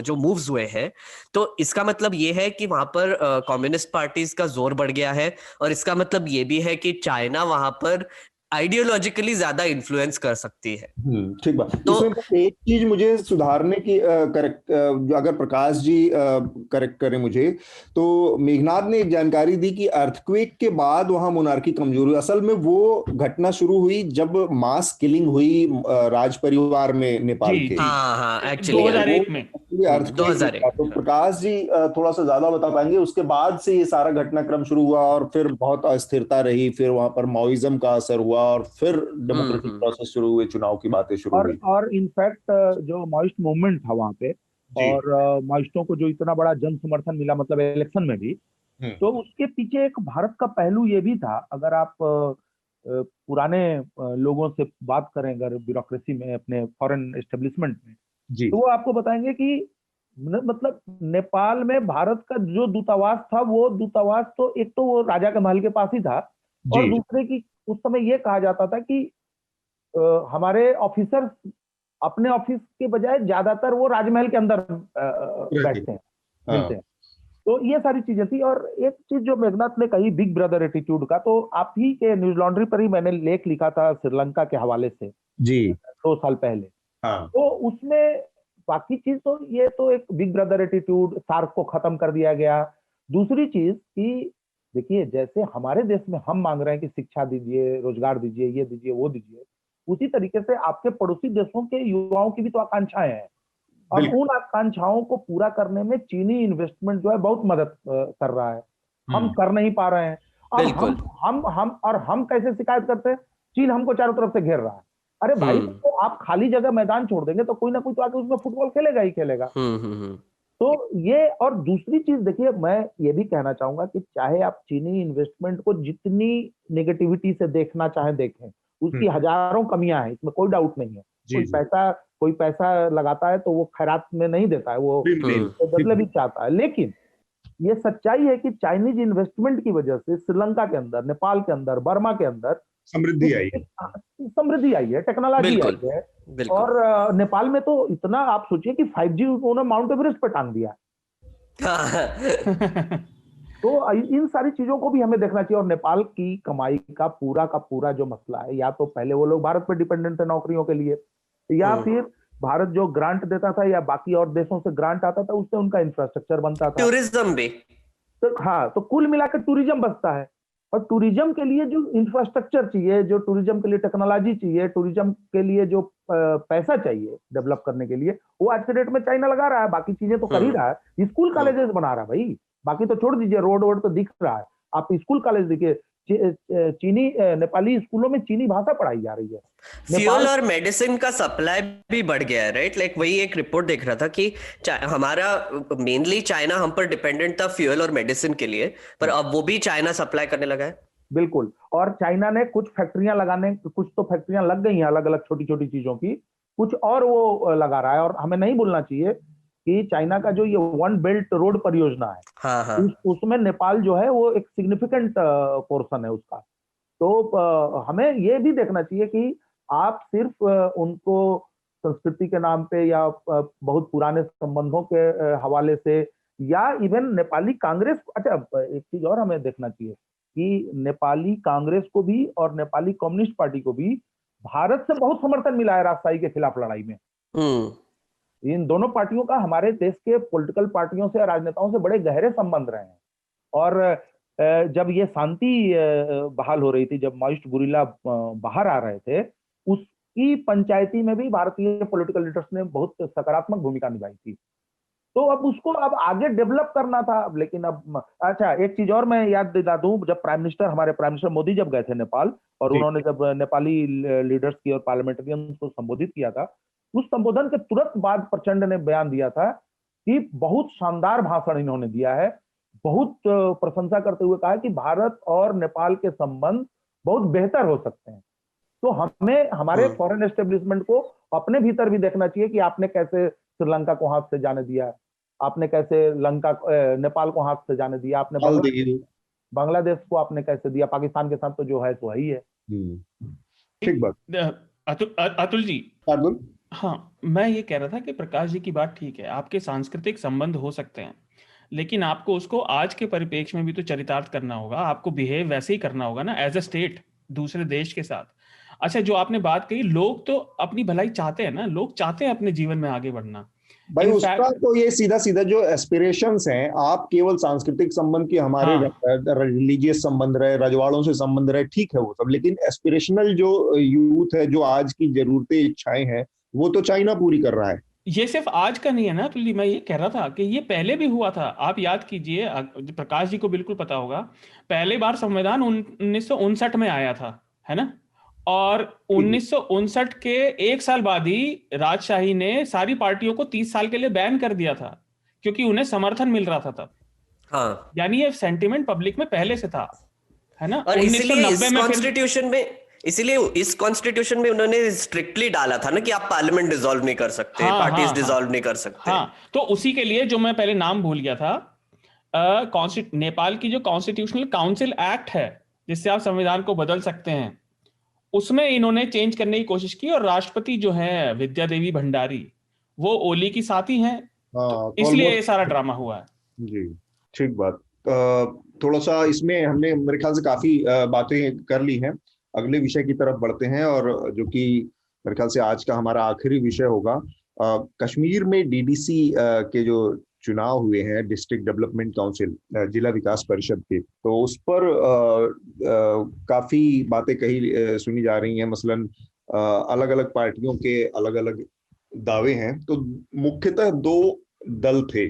जो मूव्स हुए हैं, तो इसका मतलब ये है कि वहां पर कम्युनिस्ट पार्टीज का जोर बढ़ गया है, और इसका मतलब ये भी है कि चाइना वहां पर आइडियोलॉजिकली ज्यादा इन्फ्लुएंस कर सकती है।
ठीक बात। तो इसमें एक चीज मुझे सुधारने की करेक्ट, अगर प्रकाश जी करेक्ट करें मुझे, तो मेघनाथ ने एक जानकारी दी कि अर्थक्वेक के बाद वहां मोनार्की कमजोर हुई। असल में वो घटना शुरू हुई जब मास किलिंग हुई राज परिवार में नेपाल के।
हाँ, एक्चुअली
2001 में।
2001।
तो प्रकाश जी थोड़ा सा ज्यादा बता पाएंगे, उसके बाद से ये सारा घटनाक्रम शुरू हुआ और फिर बहुत अस्थिरता रही, फिर वहां पर माओइज्म का असर हुआ और फिर डेमोक्रेटिक प्रोसेस शुरू हुए, चुनाव की बातें शुरू हुई।
और इनफैक्ट जो माओइस्ट मूवमेंट था वहां पे, और माओइस्टों को जो इतना बड़ा जन समर्थन मिला, मतलब इलेक्शन में भी, तो उसके पीछे एक भारत का पहलू ये भी था। अगर आप पुराने लोगों से बात करें अगर ब्यूरोक्रेसी में, अपने फॉरेन एस्टेब्लिशमेंट में, तो वो आपको बताएंगे कि मतलब नेपाल में भारत का जो दूतावास था, वो दूतावास तो एक तो वो राजा के महल के पास ही था, और दूसरे की उस समय ये कहा जाता था कि हमारे ऑफिसर अपने ऑफिस के बजाय ज्यादातर वो राजमहल के अंदर बैठते हैं, मिलते हैं। तो ये सारी चीजें थी। और एक चीज जो मेघनाथ ने कही बिग ब्रदर एटीट्यूड का, तो आप ही के न्यूज लॉन्ड्री पर ही मैंने लेख लिखा था श्रीलंका के हवाले से जी 2 साल पहले। तो उसमें बाकी चीज तो ये तो एक बिग ब्रदर एटीट्यूड, सार्क को खत्म कर दिया गया। दूसरी चीज कि देखिए, जैसे हमारे देश में हम मांग रहे हैं कि शिक्षा दीजिए, रोजगार दीजिए, ये दीजिए, वो दीजिए, उसी तरीके से आपके पड़ोसी देशों के युवाओं की भी तो आकांक्षाएं हैं, और उन आकांक्षाओं को पूरा करने में चीनी इन्वेस्टमेंट जो है बहुत मदद कर रहा है। हम कर नहीं पा रहे हैं। अब हम कैसे शिकायत करते हैं? चीन हमको चारों तरफ से घेर रहा है। अरे भाई, तो आप खाली जगह मैदान छोड़ देंगे तो कोई ना कोई तो आके उसमें फुटबॉल खेलेगा ही खेलेगा। तो ये, और दूसरी चीज देखिए, मैं ये भी कहना चाहूंगा कि चाहे आप चीनी इन्वेस्टमेंट को जितनी नेगेटिविटी से देखना चाहे देखें, उसकी हजारों कमियां हैं, इसमें कोई डाउट नहीं है। कोई पैसा लगाता है तो वो खैरात में नहीं देता है, वो बदले भी चाहता है। लेकिन ये सच्चाई है कि चाइनीज इन्वेस्टमेंट की वजह से श्रीलंका के अंदर, नेपाल के अंदर, बर्मा के अंदर समृद्धि आई है, टेक्नोलॉजी आई है। और नेपाल में तो इतना, आप सोचिए कि 5G उन्होंने माउंट एवरेस्ट पर टांग दिया। तो इन सारी चीजों को भी हमें देखना चाहिए। और नेपाल की कमाई का पूरा जो मसला है, या तो पहले वो लोग भारत पर डिपेंडेंट थे नौकरियों के लिए, या फिर भारत जो ग्रांट देता था या बाकी और देशों से ग्रांट आता था, उससे उनका इंफ्रास्ट्रक्चर बनता था, टूरिज्म भी। तो हाँ, तो कुल मिलाकर टूरिज्म बचता है। और टूरिज्म के लिए जो इंफ्रास्ट्रक्चर चाहिए, जो टूरिज्म के लिए टेक्नोलॉजी चाहिए, टूरिज्म के लिए जो पैसा चाहिए डेवलप करने के लिए, वो आज के डेट में चाइना लगा रहा है। बाकी चीजें तो कर ही रहा है, स्कूल कॉलेजेस बना रहा है भाई, बाकी तो छोड़ दीजिए, रोड तो दिख रहा है। आप स्कूल कॉलेज देखिए, चीनी नेपाली स्कूलों में चीनी भाषा पढ़ाई जा रही है।
फ्यूल और मेडिसिन का सप्लाई भी बढ़ गया है, राइट? लाइक वही एक रिपोर्ट देख रहा था कि हमारा मेनली चाइना हम पर डिपेंडेंट था फ्यूल और मेडिसिन के लिए, पर अब वो भी चाइना सप्लाई करने लगा है।
बिल्कुल। और चाइना ने कुछ फैक्ट्रियां लगाने, कुछ तो फैक्ट्रियां लग गई हैं अलग अलग छोटी छोटी चीजों की, कुछ और वो लगा रहा है। और हमें नहीं भूलना चाहिए कि चाइना का जो ये वन बेल्ट रोड परियोजना है, उसमें नेपाल जो है वो एक सिग्निफिकेंट पोर्शन है उसका। तो हमें ये भी देखना चाहिए कि आप सिर्फ उनको संस्कृति के नाम पे या बहुत पुराने संबंधों के हवाले से, या इवन नेपाली कांग्रेस, अच्छा एक चीज और हमें देखना चाहिए कि नेपाली कांग्रेस को भी और नेपाली कम्युनिस्ट पार्टी को भी भारत से बहुत समर्थन मिला है राजशाही के खिलाफ लड़ाई में। इन दोनों पार्टियों का हमारे देश के पॉलिटिकल पार्टियों से, राजनेताओं से बड़े गहरे संबंध रहे हैं। और जब ये शांति बहाल हो रही थी, जब माओइस्ट गुरिल्ला बाहर आ रहे थे, उसकी पंचायती में भी भारतीय पॉलिटिकल लीडर्स ने बहुत सकारात्मक भूमिका निभाई थी। तो अब उसको अब आगे डेवलप करना था। अब लेकिन अब अच्छा, एक चीज और मैं याद दिला दूं, जब हमारे प्राइम मिनिस्टर मोदी जब गए थे नेपाल, और उन्होंने जब नेपाली लीडर्स की और पार्लियामेंटेरियंस को संबोधित किया था, उस संबोधन के तुरंत बाद प्रचंड ने बयान दिया था कि बहुत शानदार भाषण इन्होंने दिया है, बहुत प्रशंसा करते हुए कहा कि भारत और नेपाल के संबंध बहुत बेहतर हो सकते हैं। तो हमें हमारे फॉरेन एस्टेब्लिशमेंट को अपने भीतर भी देखना चाहिए कि आपने कैसे श्रीलंका को हाथ से जाने दिया, आपने कैसे नेपाल को हाथ से जाने दिया, आपने बांग्लादेश को आपने कैसे दिया, पाकिस्तान के साथ तो जो है सो ही है।
ठीक बात।
अतुल जी, हाँ, मैं ये कह रहा था कि प्रकाश जी की बात ठीक है, आपके सांस्कृतिक संबंध हो सकते हैं, लेकिन आपको उसको आज के परिप्रेक्ष्य में भी तो चरितार्थ करना होगा, आपको बिहेव वैसे ही करना होगा ना एज अ स्टेट दूसरे देश के साथ। अच्छा, जो आपने बात कही, लोग तो अपनी भलाई चाहते हैं ना, लोग चाहते हैं अपने जीवन में आगे बढ़ना
भाई, उसका तो ये सीधा सीधा जो एस्पिरेशंस हैं, आप केवल सांस्कृतिक संबंध की हमारे रिलीजियस संबंध रहे, रजवाड़ों से संबंध रहे, ठीक है वो सब, लेकिन एस्पिरेशनल जो यूथ है, जो आज की जरूरतें इच्छाएं हैं, वो तो चाइना पूरी कर रहा है।
ये सिर्फ आज का नहीं है ना तुल्ली, मैं ये कह रहा था कि ये पहले भी हुआ था। आप याद कीजिए, प्रकाश जी को बिल्कुल पता होगा, पहले बार संविधान 1959 में आया था, है ना, और 1959 के एक साल बाद ही राजशाही ने सारी पार्टियों को 30 साल के लिए बैन कर दिया था, क्योंकि उन्हें समर्थन मिल रहा था तब।
हाँ,
यानी ये सेंटिमेंट पब्लिक में पहले से था, है ना।
और
1990 में
इसीलिए इस कॉन्स्टिट्यूशन में उन्होंने स्ट्रिक्टली डाला था ना कि आप पार्लियामेंट डिसॉल्व नहीं कर सकते, पार्टीज डिसॉल्व नहीं कर सकते।
हाँ, तो उसी के लिए जो मैं पहले नाम भूल गया था, नेपाल की जो कॉन्स्टिट्यूशनल काउंसिल एक्ट है, जिससे आप संविधान को बदल सकते हैं, उसमें इन्होंने चेंज करने की कोशिश की, और राष्ट्रपति जो है विद्या देवी भंडारी, वो ओली की साथी हैं, तो इसलिए ये सारा ड्रामा हुआ है।
जी, ठीक बात। थोड़ा सा इसमें हमने मेरे ख्याल से काफी बातें कर ली हैं। अगले विषय की तरफ बढ़ते हैं, और जो कि मेरे ख्याल से आज का हमारा आखिरी विषय होगा। कश्मीर में डीडीसी के जो चुनाव हुए हैं, डिस्ट्रिक्ट डेवलपमेंट काउंसिल, जिला विकास परिषद के, तो उस पर काफी बातें कही सुनी जा रही हैं। मसलन अलग अलग पार्टियों के अलग अलग दावे हैं। तो मुख्यतः दो दल थे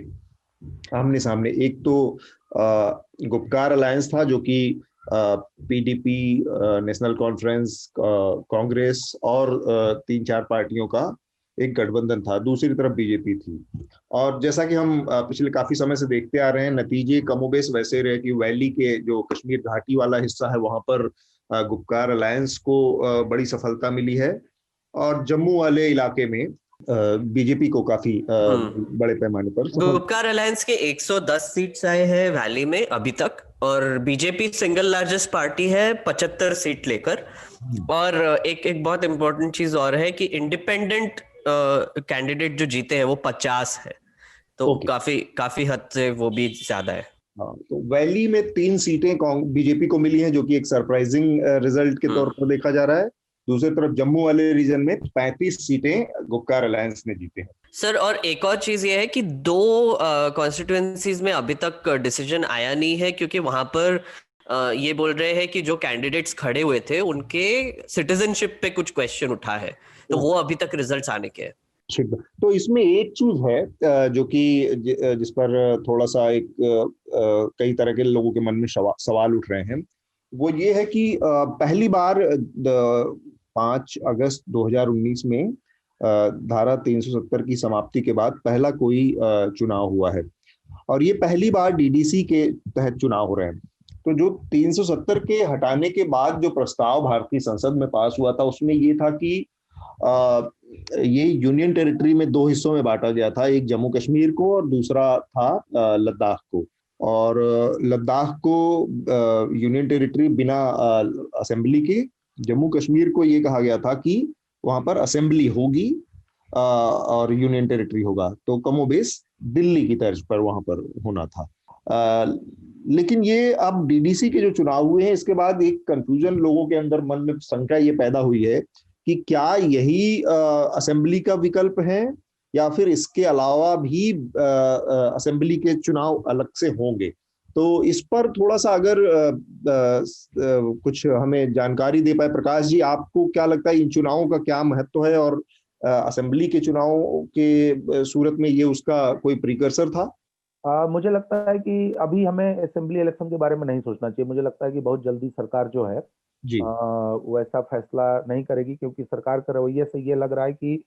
आमने सामने। एक तो गुपकार अलायंस था, जो कि पीडीपी, नेशनल कॉन्फ्रेंस, कांग्रेस और 3-4 पार्टियों का एक गठबंधन था। दूसरी तरफ बीजेपी थी। और जैसा कि हम पिछले काफी समय से देखते आ रहे हैं, नतीजे कमोबेश वैसे रहे कि वैली के जो कश्मीर घाटी वाला हिस्सा है, वहां पर गुपकार अलायंस को बड़ी सफलता मिली है, और जम्मू वाले इलाके में बीजेपी को काफी बड़े पैमाने पर।
गुपकार अलायंस के 110 सीट्स आए हैं वैली में अभी तक, और बीजेपी सिंगल लार्जेस्ट पार्टी है 75 सीट लेकर। और एक बहुत इंपॉर्टेंट चीज और है कि इंडिपेंडेंट कैंडिडेट जो जीते हैं वो 50 है, तो काफी हद से वो भी ज्यादा है।
हाँ, तो वैली में 3 सीटें बीजेपी को मिली हैं, जो कि एक सरप्राइजिंग रिजल्ट के तौर पर देखा जा रहा है। दूसरी तरफ जम्मू वाले रीजन में 35 सीटें गुपकार अलायंस ने जीते हैं।
सर, और एक और चीज ये है कि 2 कॉन्स्टिट्यूएंसीज में अभी तक डिसीजन आया नहीं है, क्योंकि वहां पर ये बोल रहे हैं कि जो कैंडिडेट्स खड़े हुए थे उनके सिटीजनशिप पे कुछ क्वेश्चन उठा है, तो वो अभी तक रिजल्ट्स आने के हैं।
ठीक है, तो इसमें एक चीज है जो कि जिस पर थोड़ा सा एक कई तरह के लोगों के मन में सवाल उठ रहे हैं। वो ये है कि पहली बार 5 अगस्त 2019 में धारा 370 की समाप्ति के बाद पहला कोई चुनाव हुआ है, और ये पहली बार डीडीसी के तहत चुनाव हो रहे हैं। तो जो 370 के हटाने के बाद जो प्रस्ताव भारतीय संसद में पास हुआ था, उसमें ये था कि ये यूनियन टेरिटरी में 2 हिस्सों में बांटा गया था, एक जम्मू कश्मीर को और दूसरा था लद्दाख को। और लद्दाख को यूनियन टेरिटरी बिना असेंबली के, जम्मू कश्मीर को ये कहा गया था कि वहां पर असेंबली होगी और यूनियन टेरिटरी होगा। तो कमोबेश दिल्ली की तर्ज पर वहां पर होना था। लेकिन ये अब डीडीसी के जो चुनाव हुए हैं, इसके बाद एक कंफ्यूजन लोगों के अंदर मन में शंका ये पैदा हुई है कि क्या यही असेंबली का विकल्प है, या फिर इसके अलावा भी असेंबली के चुनाव अलग से होंगे। तो इस पर थोड़ा सा अगर कुछ हमें जानकारी दे पाए प्रकाश जी, आपको क्या लगता है इन चुनावों का क्या महत्व है, और असेंबली के चुनाव के सूरत में ये उसका कोई प्रीकर्सर था?
मुझे लगता है कि अभी हमें असेंबली इलेक्शन के बारे में नहीं सोचना चाहिए। मुझे लगता है कि बहुत जल्दी सरकार जो है
जी।
वैसा फैसला नहीं करेगी, क्योंकि सरकार के रवैये से ये लग रहा है कि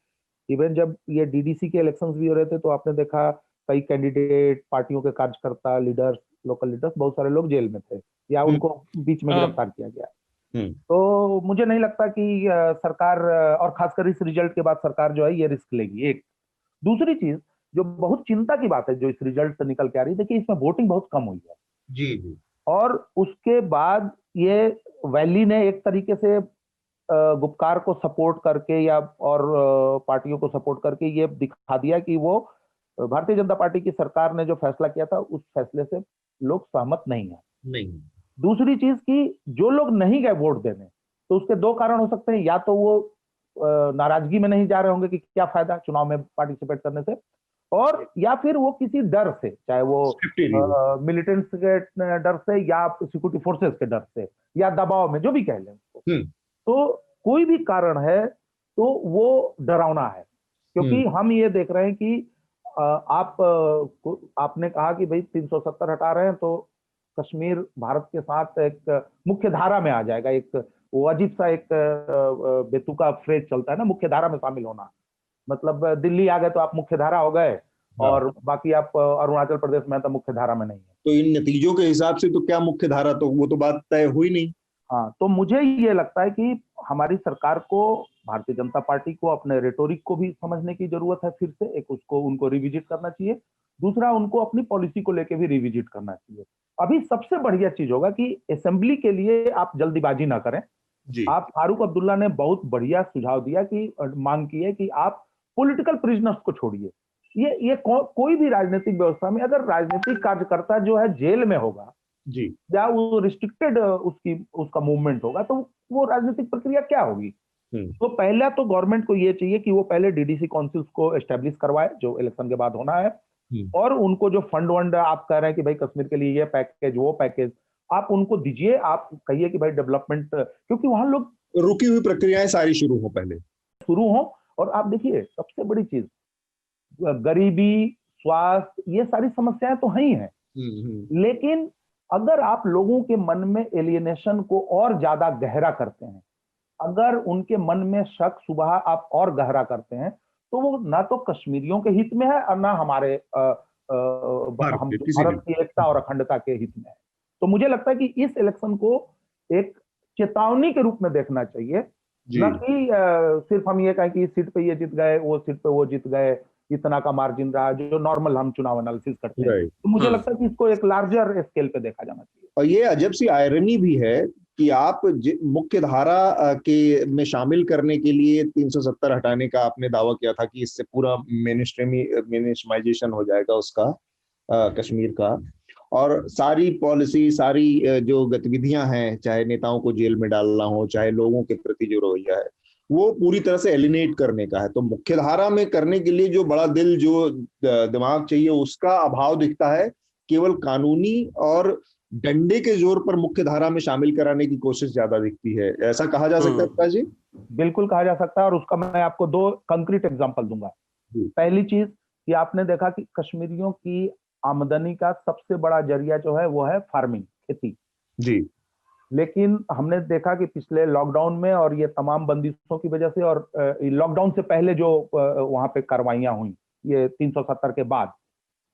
इवन जब ये डीडीसी के इलेक्शंस भी हो रहे थे तो आपने देखा कई कैंडिडेट, पार्टियों के कार्यकर्ता, लीडर्स, लोकल लीडर्स, बहुत सारे लोग जेल में थे या उनको बीच में गिरफ्तार किया गया। तो मुझे नहीं लगता कि सरकार, और खासकर इस रिजल्ट के बाद सरकार जो है ये रिस्क लेगी। एक दूसरी चीज जो बहुत चिंता की बात है जो इस रिजल्ट से निकल के आ रही है, देखिए इसमें वोटिंग बहुत कम हुई है
जी जी।
और उसके बाद ये वैली ने एक तरीके से गुपकार को सपोर्ट करके या और पार्टियों को सपोर्ट करके ये दिखा दिया कि वो भारतीय जनता पार्टी की सरकार ने जो फैसला किया था उस फैसले से लोग सहमत नहीं है।
नहीं।
दूसरी चीज कि जो लोग नहीं गए वोट देने, तो उसके दो कारण हो सकते हैं। या तो वो नाराजगी में नहीं जा रहे होंगे कि क्या फायदा चुनाव में पार्टिसिपेट करने से, और या फिर वो किसी डर से, चाहे वो मिलिटेंट्स के डर से या सिक्योरिटी फोर्सेस के डर से या दबाव में, जो भी कह लें उसको, तो कोई भी कारण है तो वो डरावना है। क्योंकि हम ये देख रहे हैं कि आपने कहा कि भाई 370 हटा रहे हैं तो कश्मीर भारत के साथ एक मुख्य धारा में आ जाएगा। एक वो अजीब सा एक बेतुका फ्रेज चलता है ना, मुख्य धारा में शामिल होना, मतलब दिल्ली आ गए तो आप मुख्य धारा हो गए और बाकी आप अरुणाचल प्रदेश में तो मुख्य धारा में नहीं है।
तो इन नतीजों के हिसाब से तो क्या मुख्य धारा, तो वो तो बात तय हुई नहीं।
हाँ, तो मुझे ये लगता है कि हमारी सरकार को, भारतीय जनता पार्टी को अपने रेटोरिक को भी समझने की जरूरत है। फिर से एक उनको रिविजिट करना चाहिए। दूसरा, उनको अपनी पॉलिसी को लेके भी रिविजिट करना चाहिए। अभी सबसे बढ़िया चीज होगा कि असेंबली के लिए आप जल्दीबाजी ना करें जी। आप फारूक अब्दुल्ला ने बहुत बढ़िया सुझाव दिया कि मांग की है कि आप पॉलिटिकल प्रिजनर्स को छोड़िए। ये कोई भी राजनीतिक व्यवस्था में अगर राजनीतिक कार्यकर्ता जो है जेल में होगा जी, या वो रिस्ट्रिक्टेड उसका मूवमेंट होगा, तो वो राजनीतिक प्रक्रिया क्या होगी? तो पहला तो गवर्नमेंट को ये चाहिए कि वो पहले डीडीसी काउंसिल्स को एस्टेब्लिश करवाए, जो इलेक्शन के बाद होना है, और उनको जो फंड आप कह रहे हैं कि भाई कश्मीर के लिए ये पैकेज, वो पैकेज, आप उनको दीजिए। आप कहिए कि भाई डेवलपमेंट, क्योंकि वहां लोग
रुकी हुई प्रक्रियाएं सारी शुरू हो। और आप देखिए सबसे बड़ी चीज, गरीबी, स्वास्थ्य, ये सारी समस्याएं तो हैं ही हैं, लेकिन अगर आप लोगों के मन में एलियनेशन को और ज्यादा गहरा करते हैं, अगर उनके मन में शक सुबह आप और गहरा करते हैं, तो वो ना तो कश्मीरियों के हित में है और ना हमारे भारत की एकता और अखंडता के हित में है। तो मुझे लगता है कि इस इलेक्शन को एक चेतावनी के रूप में देखना चाहिए, न कि सिर्फ हम ये कहें कि इस सीट पे ये जीत गए, वो सीट पे वो जीत गए, इतना का मार्जिन रहा, जो नॉर्मल हम चुनाव एनालिसिस करते हैं। तो मुझे लगता है कि इसको एक लार्जर स्केल पे देखा जाना चाहिए। और ये अजब सी आयरनी भी है कि आप मुख्य धारा के में शामिल करने के लिए 370 हटाने का आपने दावा किया था कि इससे पूरा मेनस्ट्रीमाइजेशन हो जाएगा उसका, कश्मीर का, और सारी पॉलिसी, सारी जो गतिविधियां हैं, चाहे नेताओं को जेल में डालना हो, चाहे लोगों के प्रति जो रवैया है, वो पूरी तरह से एलिनेट करने का है। तो मुख्य धारा में करने के लिए जो बड़ा दिल, जो दिमाग चाहिए, उसका अभाव दिखता है। केवल कानूनी और डंडे के जोर पर मुख्य धारा में शामिल कराने की कोशिश ज्यादा दिखती है। ऐसा कहा जा सकता है प्रकाश जी?
बिल्कुल कहा जा सकता है, और उसका मैं आपको 2 कंक्रीट एग्जांपल दूंगा। पहली चीज कि आपने देखा कि कश्मीरियों की आमदनी का सबसे बड़ा जरिया जो है वो है फार्मिंग, खेती जी। लेकिन हमने देखा कि पिछले लॉकडाउन में और ये तमाम बंदिशों की वजह से, और लॉकडाउन से पहले जो वहां पे कार्रवाइयां हुई, ये 370 के बाद,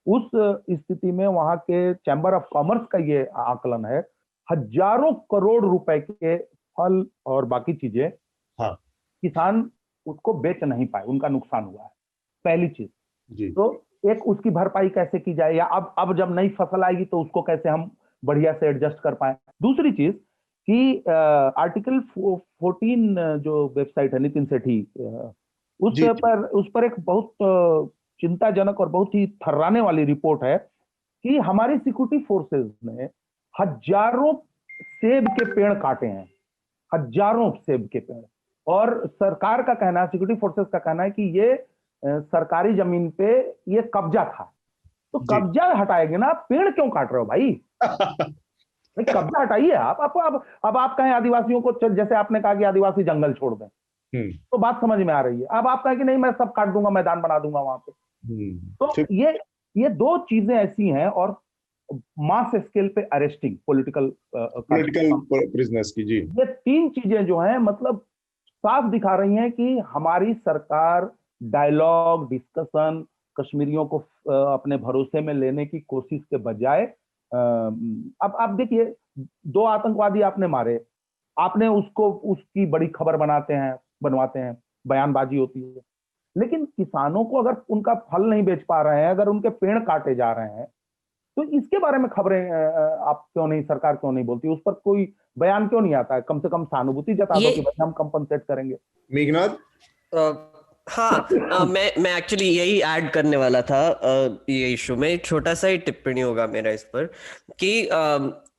उस स्थिति में वहां के चैम्बर ऑफ कॉमर्स का ये आकलन है, हजारों करोड़ रुपए के फल और बाकी चीजें किसान उसको बेच नहीं पाए, उनका नुकसान हुआ है। पहली चीज जी। तो एक उसकी भरपाई कैसे की जाए, या अब जब नई फसल आएगी तो उसको कैसे हम बढ़िया से एडजस्ट कर पाए। दूसरी चीज कि आर्टिकल 14 जो वेबसाइट है नितिन सेठी, उस पर एक बहुत चिंताजनक और बहुत ही थर्राने वाली रिपोर्ट है कि हमारी सिक्योरिटी फोर्सेस ने हजारों सेब के पेड़ काटे हैं, हजारों सेब के पेड़, और सरकार का कहना है, सिक्योरिटी फोर्सेस का कहना है कि ये सरकारी जमीन पे ये कब्जा था। तो कब्जा हटाएंगे ना, पेड़ क्यों काट रहे हो भाई? कब्जा हटाइए आप। अब आप कहें आदिवासियों को, जैसे आपने कहा कि आदिवासी जंगल छोड़ दें, तो बात समझ में आ रही है। अब आप कहें कि नहीं मैं सब काट दूंगा, मैदान बना दूंगा वहां पे, तो ये दो चीजें ऐसी हैं। और मास स्केल पे अरेस्टिंग पॉलिटिकल
प्रिजनर्स की, जी,
ये तीन चीजें जो हैं मतलब साफ दिखा रही हैं कि हमारी सरकार डायलॉग डिस्कशन कश्मीरियों को अपने भरोसे में लेने की कोशिश के बजाय, अब आप देखिए 2 आतंकवादी आपने मारे, आपने उसको उसकी बड़ी खबर बनवाते हैं, बयानबाजी होती है, लेकिन किसानों को अगर उनका फल नहीं बेच पा रहे हैं, अगर उनके पेड़ काटे जा रहे हैं, तो इसके बारे में खबरें आप क्यों नहीं, सरकार क्यों नहीं बोलती, उस पर कोई बयान क्यों नहीं आता है? कम से कम सहानुभूति जता दो कि भाई हम कंपनसेट करेंगे।
मेघनाथ,
हाँ, मैं एक्चुअली यही ऐड करने वाला था। ये इशू में छोटा सा ही टिप्पणी होगा मेरा इस पर कि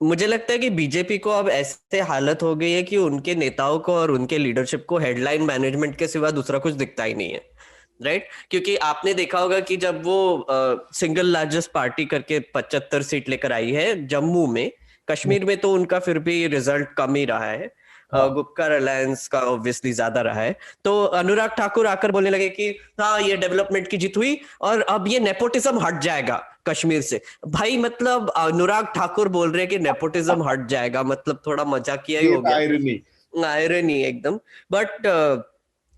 मुझे लगता है कि बीजेपी को अब ऐसे हालत हो गई है कि उनके नेताओं को और उनके लीडरशिप को हेडलाइन मैनेजमेंट के सिवा दूसरा कुछ दिखता ही नहीं है, राइट? क्योंकि आपने देखा होगा कि जब वो सिंगल लार्जेस्ट पार्टी करके 75 सीट लेकर आई है जम्मू में, कश्मीर में तो उनका फिर भी रिजल्ट कम ही रहा है, गुपकार अलायंस का ऑब्वियसली ज्यादा रहा है। तो अनुराग ठाकुर आकर बोलने लगे कि हाँ ये डेवलपमेंट की जीत हुई और अब ये नेपोटिज्म हट जाएगा कश्मीर से। भाई मतलब अनुराग ठाकुर बोल रहे हैं कि नेपोटिज्म हट जाएगा, मतलब थोड़ा मजाकिया ही हो गया, आयरनी एकदम। बट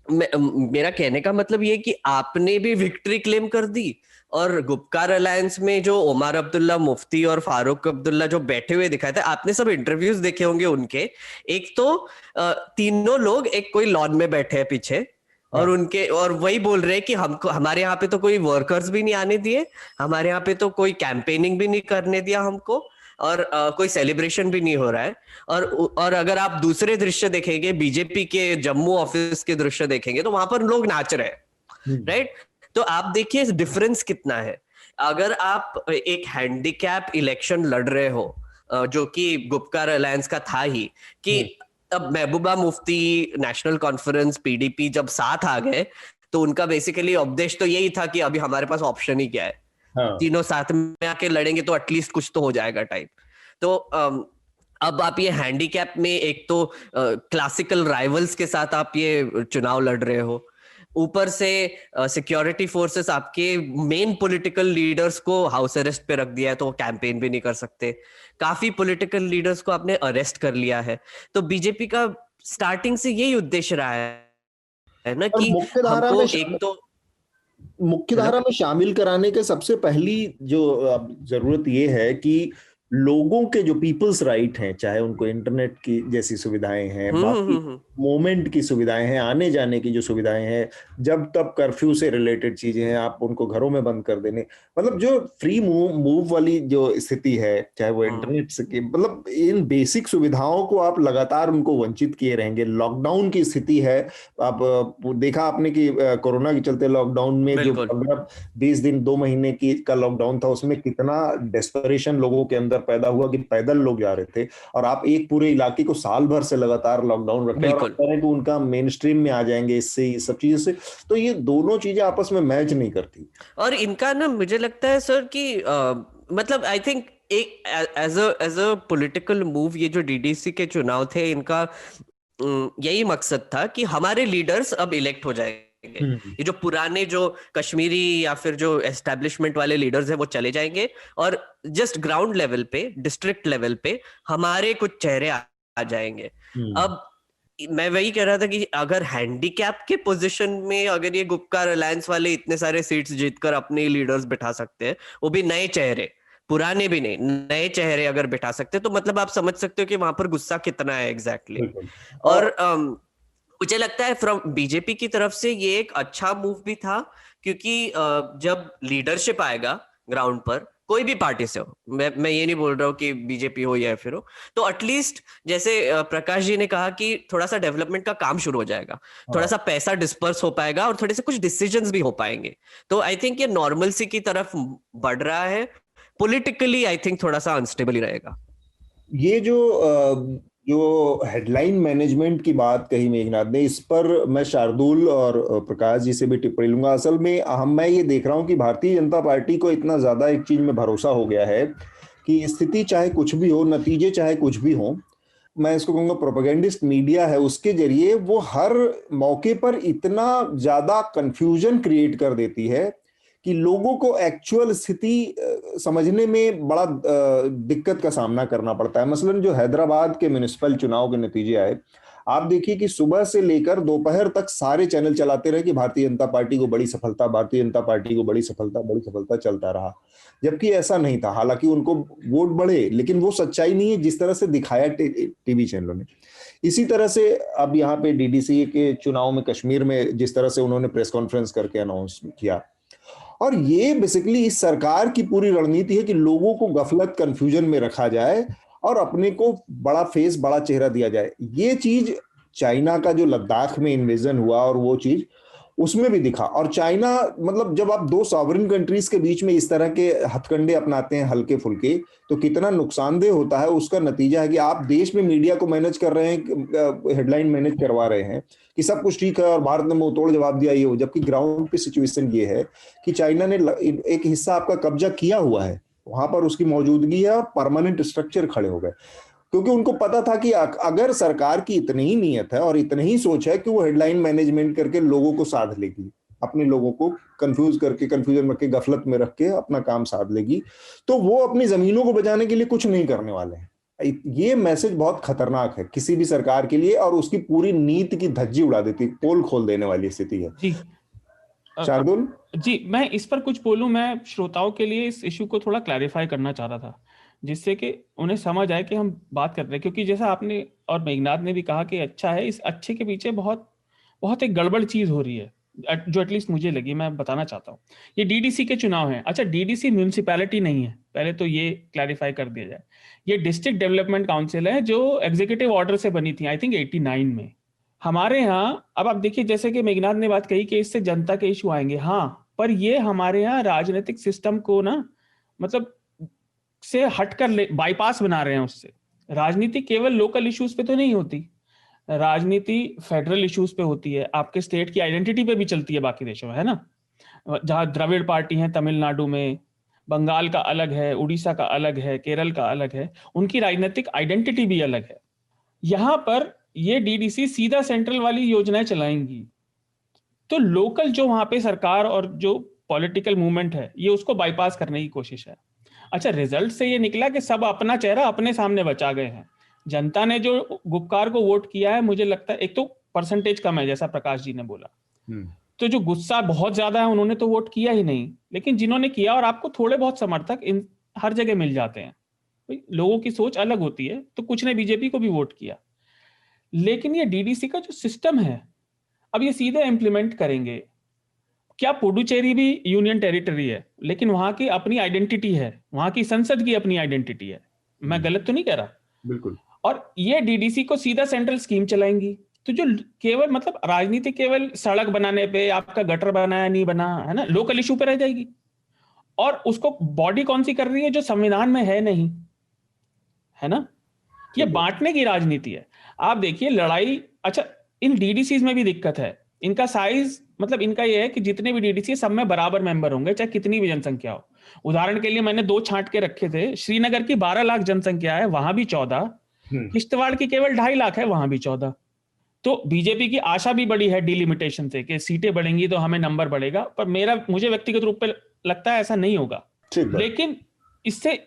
मेरा कहने का मतलब ये कि आपने भी विक्ट्री क्लेम कर दी और गुपकार अलायंस में जो ओमर अब्दुल्ला मुफ्ती और फारूक अब्दुल्ला जो बैठे हुए दिखाए थे, आपने सब इंटरव्यूज देखे होंगे उनके, एक तो तीनों लोग एक कोई लॉन में बैठे हैं पीछे और उनके और वही बोल रहे हैं कि हमको हमारे यहाँ पे तो कोई वर्कर्स भी नहीं आने दिए, हमारे यहाँ पे तो कोई कैंपेनिंग भी नहीं करने दिया हमको, और कोई सेलिब्रेशन भी नहीं हो रहा है। और अगर आप दूसरे दृश्य देखेंगे, बीजेपी के जम्मू ऑफिस के दृश्य देखेंगे, तो वहां पर लोग नाच रहे हैं, राइट? तो आप देखिए डिफरेंस कितना है। अगर आप एक हैंडीकैप इलेक्शन लड़ रहे हो, जो कि गुपकार अलायंस का था ही, कि अब Mehbooba Mufti, national conference, PDP जब साथ आ गए तो उनका बेसिकली उपदेश तो यही था कि अभी हमारे पास ऑप्शन ही क्या है, तीनों साथ में आके लड़ेंगे तो एटलीस्ट कुछ तो हो जाएगा टाइप। तो अब आप ये हैंडीकैप में एक तो क्लासिकल राइवल्स के साथ आप ये चुनाव लड़ रहे हो, ऊपर से सिक्योरिटी फोर्सेस आपके मेन पॉलिटिकल लीडर्स को हाउस अरेस्ट पे रख दिया है, तो वो कैंपेन भी नहीं कर सकते। काफी पॉलिटिकल लीडर्स को आपने अरेस्ट कर लिया है। तो बीजेपी का स्टार्टिंग से यही उद्देश्य रहा है ना कि हमको एक तो
मुख्यधारा में शामिल कराने के सबसे पहली जो जरूरत ये है कि लोगों के जो पीपल्स राइट हैं, चाहे उनको इंटरनेट की जैसी सुविधाएं हैं, बाकी मूवमेंट की सुविधाएं हैं, आने जाने की जो सुविधाएं हैं, जब तब कर्फ्यू से रिलेटेड चीजें हैं, आप उनको घरों में बंद कर देने, मतलब जो फ्री मूव वाली जो स्थिति है, चाहे वो इंटरनेट से की, मतलब इन बेसिक सुविधाओं को आप लगातार उनको वंचित किए रहेंगे। लॉकडाउन की स्थिति है, आप देखा आपने कि कोरोना के चलते लॉकडाउन में जो 15-20 दिन 2 महीने की का लॉकडाउन था, उसमें कितना डेस्परेशन लोगों के अंदर पैदा हुआ कि पैदल लोग जा रहे थे, और आप एक पूरे इलाके को साल भर से लगातार लॉकडाउन रखे और करें कि उनका मेन स्ट्रीम में आ जाएंगे इससे, ये सब चीजों से, तो ये दोनों चीजें आपस में मैच नहीं करती। और
इनका ना मुझे लगता है सर कि मतलब आई थिंक एक एज अ पॉलिटिकल मूव ये जो डीडीसी के चुनाव थे, इनका यही मकसद था कि हमारे लीडर्स अब इलेक्ट हो जाएंगे, ये जो पुराने जो कश्मीरी या फिर जो एस्टेब्लिशमेंट वाले लीडर्स हैं वो चले जाएंगे और जस्ट ग्राउंड लेवल पे, डिस्ट्रिक्ट लेवल पे हमारे कुछ चेहरे आ जाएंगे। अब मैं वही कह रहा था कि अगर हैंडीकैप के पोजीशन में अगर ये गुपकार अलायंस वाले इतने सारे सीट्स जीतकर अपने लीडर्स बिठा सकते हैं, वो भी नए चेहरे, पुराने भी नहीं, नए चेहरे अगर बिठा सकते हैं, तो मतलब आप समझ सकते हो कि वहां पर गुस्सा कितना है एग्जैक्टली। और मुझे लगता है फ्रॉम बीजेपी की तरफ से ये एक अच्छा मूव भी था, क्योंकि जब लीडरशिप आएगा ग्राउंड पर, कोई भी पार्टी से हो, मैं ये नहीं बोल रहा हूँ कि बीजेपी हो या फिर हो, तो एटलीस्ट जैसे प्रकाश जी ने कहा कि थोड़ा सा डेवलपमेंट का काम शुरू हो जाएगा, थोड़ा सा पैसा डिस्पर्स हो पाएगा और थोड़े से कुछ डिसीजंस भी हो पाएंगे। तो आई थिंक ये नॉर्मलसी की तरफ बढ़ रहा है। पॉलिटिकली आई थिंक थोड़ा सा अनस्टेबल ही रहेगा।
ये जो हेडलाइन मैनेजमेंट की बात कही मेघनाथ ने, इस पर मैं शार्दुल और प्रकाश जी से भी टिप्पणी लूंगा। असल में मैं ये देख रहा हूँ कि भारतीय जनता पार्टी को इतना ज्यादा एक चीज में भरोसा हो गया है कि स्थिति चाहे कुछ भी हो, नतीजे चाहे कुछ भी हो, मैं इसको कहूँगा प्रोपेगेंडिस्ट मीडिया है, उसके जरिए वो हर मौके पर इतना ज्यादा कंफ्यूजन क्रिएट कर देती है कि लोगों को एक्चुअल स्थिति समझने में बड़ा दिक्कत का सामना करना पड़ता है। मसलन जो हैदराबाद के म्युनिसिपल चुनाव के नतीजे आए, आप देखिए कि सुबह से लेकर दोपहर तक सारे चैनल चलाते रहे कि भारतीय जनता पार्टी को बड़ी सफलता, भारतीय जनता पार्टी को बड़ी सफलता चलता रहा, जबकि ऐसा नहीं था। हालांकि उनको वोट बढ़े, लेकिन वो सच्चाई नहीं है जिस तरह से दिखाया टीवी चैनलों ने। इसी तरह से अब यहाँ पे डीडीसी के चुनाव में कश्मीर में जिस तरह से उन्होंने प्रेस कॉन्फ्रेंस करके अनाउंस किया, और ये बेसिकली इस सरकार की पूरी रणनीति है कि लोगों को गफलत, कंफ्यूजन में रखा जाए और अपने को बड़ा फेस, बड़ा चेहरा दिया जाए। ये चीज चाइना का जो लद्दाख में इन्वेजन हुआ और वो चीज उसमें भी दिखा। और चाइना, मतलब जब आप दो सॉवरेन कंट्रीज के बीच में इस तरह के हथकंडे अपनाते हैं हल्के फुल्के, तो कितना नुकसानदेह होता है। उसका नतीजा है कि आप देश में मीडिया को मैनेज कर रहे हैं, हेडलाइन मैनेज करवा रहे हैं कि सब कुछ ठीक है और भारत ने मुंह तोड़ जवाब दिया, ये हो, जबकि ग्राउंड पे सिचुएशन ये है कि चाइना ने एक हिस्सा आपका कब्जा किया हुआ है, वहां पर उसकी मौजूदगी है और परमानेंट स्ट्रक्चर खड़े हो गए, क्योंकि उनको पता था कि अगर सरकार की इतनी ही नीयत है और इतनी ही सोच है कि वो हेडलाइन मैनेजमेंट करके लोगों को साध लेगी, अपने लोगों को कंफ्यूज करके, कंफ्यूजन रख के, गफलत में रख के अपना काम साध लेगी, तो वो अपनी जमीनों को बचाने के लिए कुछ नहीं करने वाले हैं। ये मैसेज बहुत खतरनाक है किसी भी सरकार के लिए और उसकी पूरी नीति की धज्जी उड़ा देती, पोल खोल देने वाली स्थिति है।
जी
शार्दुल
जी, मैं इस पर कुछ बोलूं। मैं श्रोताओं के लिए इस इशू को थोड़ा क्लैरिफाई करना चाह रहा था, जिससे कि उन्हें समझ आए कि हम बात कर रहे हैं। क्योंकि जैसा आपने और मेघनाथ ने भी कहा कि अच्छा है, इस अच्छे के पीछे बहुत बहुत एक गड़बड़ चीज हो रही है, जो एटलीस्ट मुझे लगी, मैं बताना चाहता हूँ। ये डीडीसी के चुनाव हैं। अच्छा, डीडीसी म्यूनिसिपैलिटी नहीं है, पहले तो ये क्लैरिफाई कर दिया जाए। ये डिस्ट्रिक्ट डेवलपमेंट काउंसिल है, जो एग्जीक्यूटिव ऑर्डर से बनी थी, आई थिंक 89 में। हमारे यहाँ अब आप देखिए, जैसे कि मेघनाथ ने बात कही कि इससे जनता के इशू आएंगे, हाँ, पर ये हमारे यहाँ राजनीतिक सिस्टम को ना, मतलब से हटकर बाईपास बना रहे हैं उससे। राजनीति केवल लोकल इश्यूज पे तो नहीं होती, राजनीति फेडरल इश्यूज पे होती है, आपके स्टेट की आइडेंटिटी पे भी चलती है बाकी देशों में, है ना। जहां द्रविड़ पार्टी है तमिलनाडु में, बंगाल का अलग है, उड़ीसा का अलग है, केरल का अलग है, उनकी राजनीतिक आइडेंटिटी भी अलग है। यहां पर ये डीडीसी सीधा सेंट्रल वाली योजनाएं चलाएंगी, तो लोकल जो वहां पे सरकार और जो पॉलिटिकल मूवमेंट है, ये उसको बाईपास करने की कोशिश है। अच्छा, रिजल्ट से ये निकला कि सब अपना चेहरा अपने सामने बचा गए हैं। जनता ने जो गुपकार को वोट किया है, मुझे लगता है एक तो परसेंटेज कम है, जैसा प्रकाश जी ने बोला, तो जो गुस्सा बहुत ज्यादा है उन्होंने तो वोट किया ही नहीं। लेकिन जिन्होंने किया, और आपको थोड़े बहुत समर्थक इन हर जगह मिल जाते हैं, लोगों की सोच अलग होती है, तो कुछ ने बीजेपी को भी वोट किया। लेकिन ये डीडीसी का जो सिस्टम है, अब ये सीधे इंप्लीमेंट करेंगे क्या? पुडुचेरी भी यूनियन टेरिटरी है, लेकिन वहां की अपनी आइडेंटिटी है, वहां की संसद की अपनी आइडेंटिटी है। मैं गलत तो नहीं कह रहा?
बिल्कुल।
और ये डीडीसी को सीधा सेंट्रल स्कीम चलाएंगी, तो जो केवल मतलब राजनीति केवल सड़क बनाने पे, आपका गटर बनाया नहीं बना, है ना, लोकल इशू पे रह जाएगी। और उसको बॉडी कौन सी कर रही है? जो संविधान में है नहीं, है ना। ये बांटने की राजनीति है। आप देखिए लड़ाई, अच्छा इन डीडीसी में भी दिक्कत है, इनका साइज, मतलब इनका ये है कि जितने भी डीडीसी सब में बराबर मेंबर होंगे, चाहे कितनी भी जनसंख्या हो। उदाहरण के लिए मैंने 2 छांट के रखे थे, श्रीनगर की 12 लाख जनसंख्या है, वहां भी 14, किश्तवाड़ की केवल 2.5 लाख है, वहां भी 14। तो बीजेपी की आशा भी बड़ी है डिलिमिटेशन से कि सीटें बढ़ेंगी तो हमें नंबर बढ़ेगा, पर मुझे व्यक्तिगत रूप पे लगता है ऐसा नहीं होगा। लेकिन इससे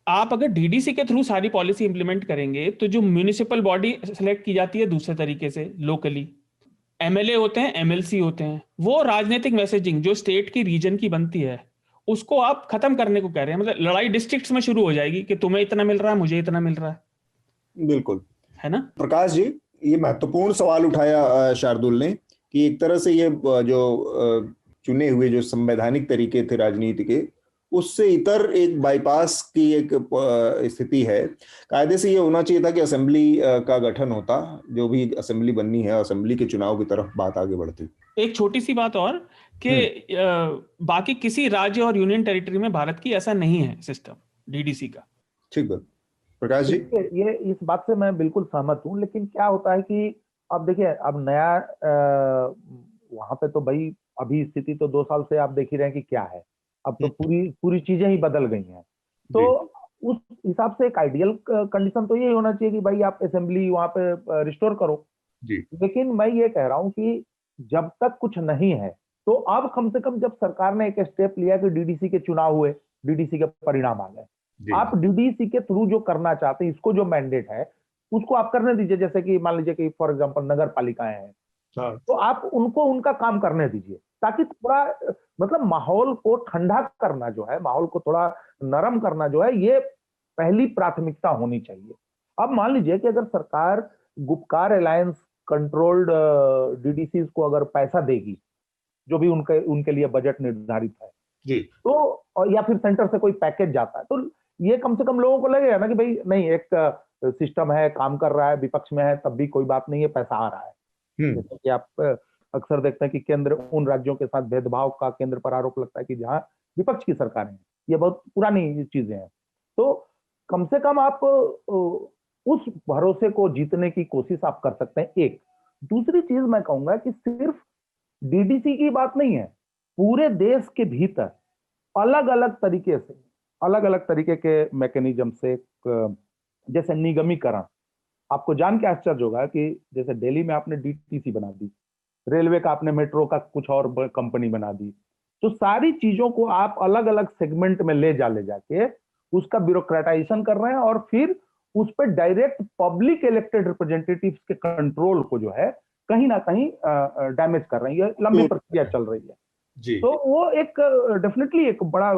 आप अगर डीडीसी के थ्रू सारी पॉलिसी इंप्लीमेंट करेंगे, तो जो म्युनिसिपल बॉडी सेलेक्ट की जाती है दूसरे तरीके से, लोकली एमएलए होते हैं, एमएलसी होते हैं, वो राजनीतिक मैसेजिंग जो स्टेट की रीजन की बनती है, उसको आप खत्म करने को कह रहे हैं। मतलब लड़ाई डिस्ट्रिक्ट्स में शुरू हो जाएगी कि तुम्हें इतना मिल रहा है, मुझे इतना मिल रहा है।
बिल्कुल,
है ना।
प्रकाश जी, ये महत्वपूर्ण सवाल उठाया शार्दुल ने कि एक तरह से ये जो चुने हुए जो संवैधानिक तरीके थे राजनीति के, उससे इतर एक बाईपास की एक स्थिति है। कायदे से ये होना चाहिए था कि असेंबली का गठन होता, जो भी असेंबली बननी है, असेंबली के चुनाव की तरफ बात आगे बढ़ती। एक
छोटी सी बात और कि बाकी किसी राज्य और यूनियन टेरिटरी में भारत की ऐसा नहीं है सिस्टम डीडीसी का।
ठीक बात। प्रकाश जी,
ये इस बात से मैं बिल्कुल सहमत हूँ, लेकिन क्या होता है कि अब देखिए, अब नया वहां पे तो भाई अभी स्थिति तो 2 साल से आप देख ही रहे हैं कि क्या है। अब तो पूरी चीजें ही बदल गई हैं। तो उस हिसाब से एक आइडियल कंडीशन तो यही होना चाहिए कि भाई आप असेंबली वहां पे रिस्टोर करो
जी।
लेकिन मैं ये कह रहा हूं कि जब तक कुछ नहीं है तो अब कम से कम जब सरकार ने एक स्टेप लिया कि डीडीसी के चुनाव हुए, डीडीसी के परिणाम आ गए, आप डीडीसी के थ्रू जो करना चाहते हैं, इसको जो मैंडेट है उसको आप करने दीजिए। जैसे कि मान लीजिए कि फॉर एग्जांपल नगर पालिकाएं हैं, तो आप उनको उनका काम करने दीजिए, ताकि थोड़ा मतलब माहौल को ठंडा करना जो है, माहौल को थोड़ा नरम करना जो है, ये पहली प्राथमिकता होनी चाहिए। अब मान लीजिए कि अगर सरकार गुपकार अलायंस कंट्रोल्ड डीडीसी को अगर पैसा देगी, जो भी उनके लिए बजट निर्धारित है
जी,
तो, या फिर सेंटर से कोई पैकेज जाता है, तो ये कम से कम लोगों को लगेगा ना कि भाई नहीं, एक सिस्टम है, काम कर रहा है, विपक्ष में है तब भी कोई बात नहीं है, पैसा आ रहा है। जैसे कि आप अक्सर देखते हैं कि केंद्र उन राज्यों के साथ भेदभाव का केंद्र पर आरोप लगता है कि जहां विपक्ष की सरकारें हैं, ये बहुत पुरानी चीजें हैं। तो कम से कम आप उस भरोसे को जीतने की कोशिश आप कर सकते हैं। एक दूसरी चीज मैं कहूंगा कि सिर्फ डीडीसी की बात नहीं है, पूरे देश के भीतर अलग अलग तरीके से, अलग अलग तरीके के मैकेनिज्म से, जैसे निगमीकरण, आपको जान के आश्चर्य होगा कि जैसे दिल्ली में आपने डीटीसी बना दी, रेलवे का आपने मेट्रो का कुछ और कंपनी बना दी, तो सारी चीजों को आप अलग अलग सेगमेंट में ले जाके उसका ब्यूरोक्रेटाइजेशन कर रहे हैं और फिर उस पर डायरेक्ट पब्लिक इलेक्टेड रिप्रेजेंटेटिव्स के कंट्रोल को जो है कहीं ना कहीं डैमेज कर रहे हैं। ये लंबी प्रक्रिया चल रही है
जी।
तो वो एक डेफिनेटली एक बड़ा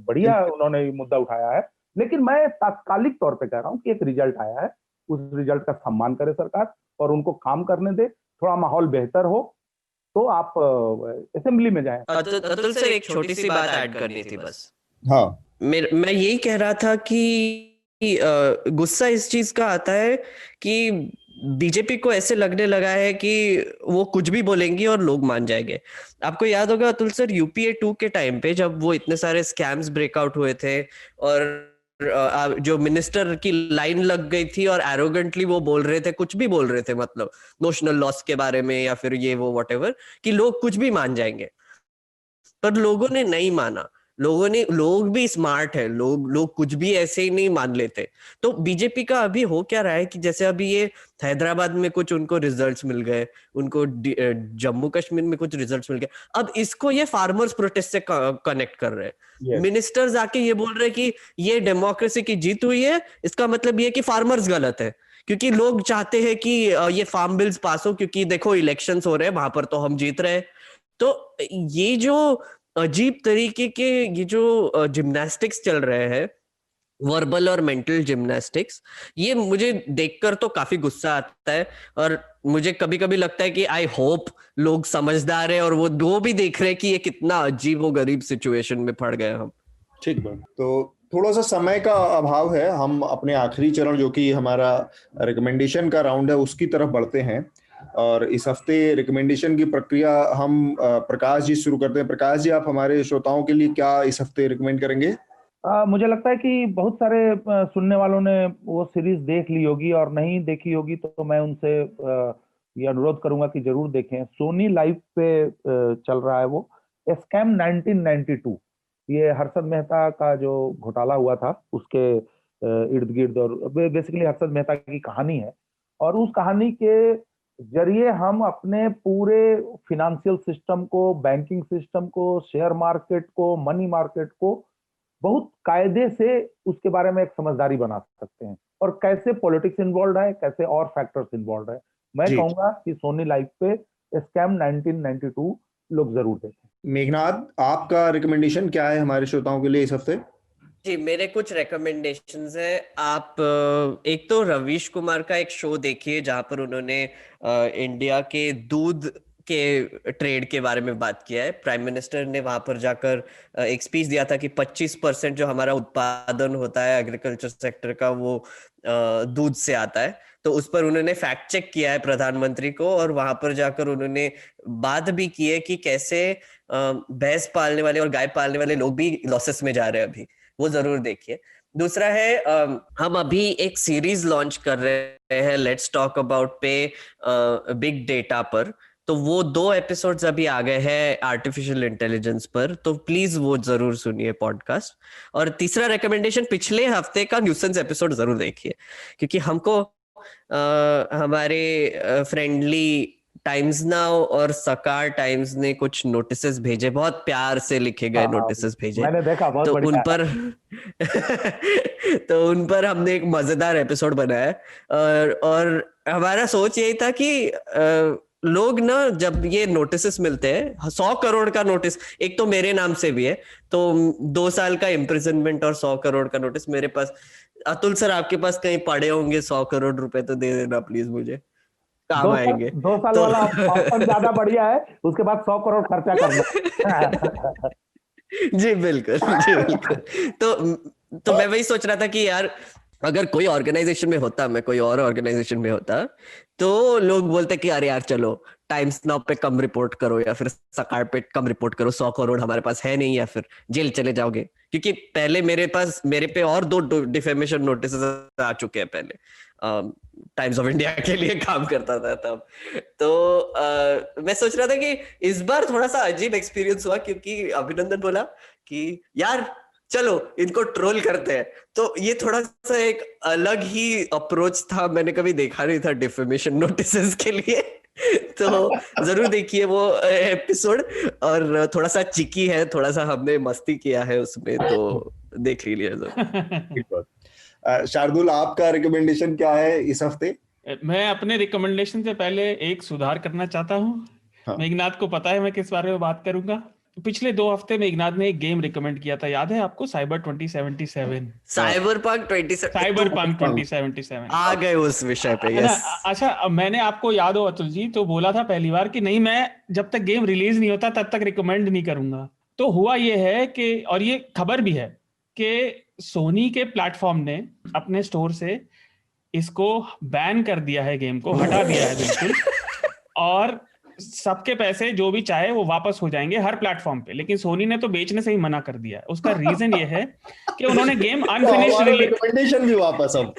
बढ़िया उन्होंने मुद्दा उठाया है। लेकिन मैं तात्कालिक तौर पे कह रहा हूँ कि एक रिजल्ट आया है, उस रिजल्ट का सम्मान करे सरकार और उनको काम करने दे, थोड़ा माहौल बेहतर हो तो आप असेंबली में जाएं।
अतुल सर, एक छोटी सी बात ऐड करनी थी बस।
हाँ,
मैं यही कह रहा था कि गुस्सा इस चीज का आता है कि बीजेपी को ऐसे लगने लगा है कि वो कुछ भी बोलेंगी और लोग मान जाएंगे। आपको याद होगा अतुल सर, यूपीए 2 के टाइम पे जब वो इतने सारे स्कैम्स ब्रेकआउट हुए थे और जो मिनिस्टर की लाइन लग गई थी और एरोगेंटली वो बोल रहे थे, कुछ भी बोल रहे थे, मतलब नोशनल लॉस के बारे में या फिर ये वो व्हाटएवर, कि लोग कुछ भी मान जाएंगे, पर लोगों ने नहीं माना। लोग भी स्मार्ट है, लोग कुछ भी ऐसे ही नहीं मान लेते। तो बीजेपी का अभी हो क्या रहा है कि जैसे अभी ये हैदराबाद में कुछ उनको रिजल्ट्स मिल गए, उनको जम्मू कश्मीर में कुछ रिजल्ट्स मिल गए, अब इसको ये फार्मर्स प्रोटेस्ट से कनेक्ट कर रहे हैं। मिनिस्टर्स आके ये बोल रहे हैं कि ये डेमोक्रेसी की जीत हुई है, इसका मतलब ये कि फार्मर्स गलत है, क्योंकि लोग चाहते हैं कि ये फार्म बिल्स पास हो, क्योंकि देखो इलेक्शंस हो रहे हैं, वहां पर तो हम जीत रहे हैं। तो ये जो अजीब तरीके के ये जो जिम्नास्टिक्स चल रहे हैं, वर्बल और मेंटल जिम्नास्टिक्स, ये मुझे देखकर तो काफी गुस्सा आता है। और मुझे कभी कभी लगता है कि आई होप लोग समझदार है और वो भी देख रहे हैं कि ये कितना अजीब और गरीब सिचुएशन में पड़ गए हम।
ठीक बात। तो थोड़ा सा समय का अभाव है, हम अपने आखिरी चरण जो कि हमारा रिकमेंडेशन का राउंड है उसकी तरफ बढ़ते हैं। और इस हफ्ते रिकमेंडेशन की प्रक्रिया हम प्रकाश जी शुरू करते हैं। प्रकाश जी, आप हमारे श्रोताओं के लिए क्या इस हफ्ते रिकमेंड करेंगे?
मुझे लगता है कि बहुत सारे सुनने वालों ने वो सीरीज देख ली होगी और नहीं देखी होगी, तो मैं उनसे ये अनुरोध करूंगा कि जरूर देखें। सोनी लाइव पे चल रहा है वो, स्कैम 1992। ये हर्षद मेहता का जो घोटाला हुआ था उसके इर्द गिर्द, और बेसिकली हर्षद मेहता की कहानी है। और उस कहानी के जरिए हम अपने पूरे फिनेंशियल सिस्टम को, बैंकिंग सिस्टम को, शेयर मार्केट को, मनी मार्केट को बहुत कायदे से उसके बारे में एक समझदारी बना सकते हैं, और कैसे पॉलिटिक्स इन्वॉल्व है, कैसे और फैक्टर्स इन्वॉल्व है। मैं कहूंगा कि सोनी लाइव पे स्कैम 1992 लोग जरूर देखें।
मेघनाथ, आपका रिकमेंडेशन क्या है हमारे श्रोताओं के लिए इस हफ्ते?
जी, मेरे कुछ रिकमेंडेशंस है। आप एक तो रवीश कुमार का एक शो देखिए जहां पर उन्होंने इंडिया के दूध के ट्रेड के बारे में बात किया है। प्राइम मिनिस्टर ने वहां पर जाकर एक स्पीच दिया था कि 25% जो हमारा उत्पादन होता है एग्रीकल्चर सेक्टर का, वो दूध से आता है। तो उस पर उन्होंने फैक्ट चेक किया है प्रधानमंत्री को, और वहां पर जाकर उन्होंने बात भी की है कि कैसे भैंस पालने वाले और गाय पालने वाले लोग भी लॉसेस में जा रहे हैं अभी। वो जरूर देखिए। दूसरा है, हम अभी एक सीरीज लॉन्च कर रहे हैं लेट्स टॉक अबाउट पे बिग डेटा पर। तो वो 2 एपिसोड्स अभी आ गए हैं आर्टिफिशियल इंटेलिजेंस पर, तो प्लीज वो जरूर सुनिए पॉडकास्ट। और तीसरा रिकमेंडेशन, पिछले हफ्ते का न्यूसेंस एपिसोड जरूर देखिए, क्योंकि हमको हमारे फ्रेंडली टाइम्स नाउ और सकार टाइम्स ने कुछ नोटिसेस भेजे, बहुत प्यार से लिखे गए नोटिसेस भेजे।
मैंने देखा, बहुत
तो
बढ़िया
उन पर तो उन पर हमने एक मजेदार एपिसोड बनाया। और हमारा सोच यही था कि लोग ना, जब ये नोटिसेस मिलते हैं, 100 करोड़ का नोटिस एक तो मेरे नाम से भी है, तो 2 साल का इम्प्रिजनमेंट और 100 करोड़ का नोटिस मेरे पास। अतुल सर, आपके पास कहीं पड़े होंगे 100 करोड़ रुपए, तो दे देना प्लीज, मुझे काम आएंगे।
2 साल
तो
वाला ऑप्शन ज्यादा बढ़िया है, उसके बाद 100 करोड़ खर्चा करना।
जी बिल्कुल, जी बिल्कुल। तो मैं वही सोच रहा था कि यार, अगर कोई ऑर्गेनाइजेशन में होता, मैं कोई और ऑर्गेनाइजेशन में होता, तो लोग बोलते कि अरे यार चलो टाइम्स नाउ पे कम रिपोर्ट करो, या फिर सकार पे कम रिपोर्ट करो, 100 करोड़ हमारे पास है नहीं, या फिर जेल चले जाओगे। क्योंकि पहले मेरे पे और 2 डिफेमेशन नोटिस आ चुके हैं पहले, टाइम्स ऑफ इंडिया के लिए काम करता था तब। तो मैं सोच रहा था कि इस बार थोड़ा सा अजीब एक्सपीरियंस हुआ, क्योंकि अभिनंदन बोला कि यार चलो इनको ट्रोल करते हैं, तो ये थोड़ा सा एक अलग ही अप्रोच था, मैंने कभी देखा नहीं था डिफेमेशन नोटिसेस के लिए। तो जरूर देखिए वो एपिसोड, और थोड़ा सा चिकी है, थोड़ा सा हमने मस्ती किया है उसमें, तो देख लीजिए जरूर।
शार्दुल, आपका रिकमेंडेशन क्या है इस हफ्ते?
मैं अपने रिकमेंडेशन से पहले एक सुधार करना चाहता हूँ।
हाँ।
मेघनाथ को पता है मैं किस बारे में बात करूंगा। पिछले 2 हफ्ते मेघनाथ ने एक गेम रिकमेंड किया था, याद है आपको? साइबर 2077।
साइबरपंक
2077
आ गए उस विषय पे,
है ना?
यस।
अच्छा, अब मैंने आपको याद हो अतुल जी, तो बोला था पहली बार कि नहीं, मैं जब तक गेम रिलीज नहीं होता तब तक रिकमेंड नहीं करूंगा। तो हुआ ये है कि, और ये खबर भी है कि सोनी के प्लेटफॉर्म ने अपने स्टोर से इसको बैन कर दिया है, गेम को हटा दिया है बिल्कुल। और सबके पैसे जो भी चाहे वो वापस हो जाएंगे हर प्लेटफॉर्म पे, लेकिन सोनी ने तो बेचने से ही मना कर दिया है। उसका रीजन ये है कि उन्होंने गेम अनफिनिश्ड
रिकमेंडेशन भी वापस अब।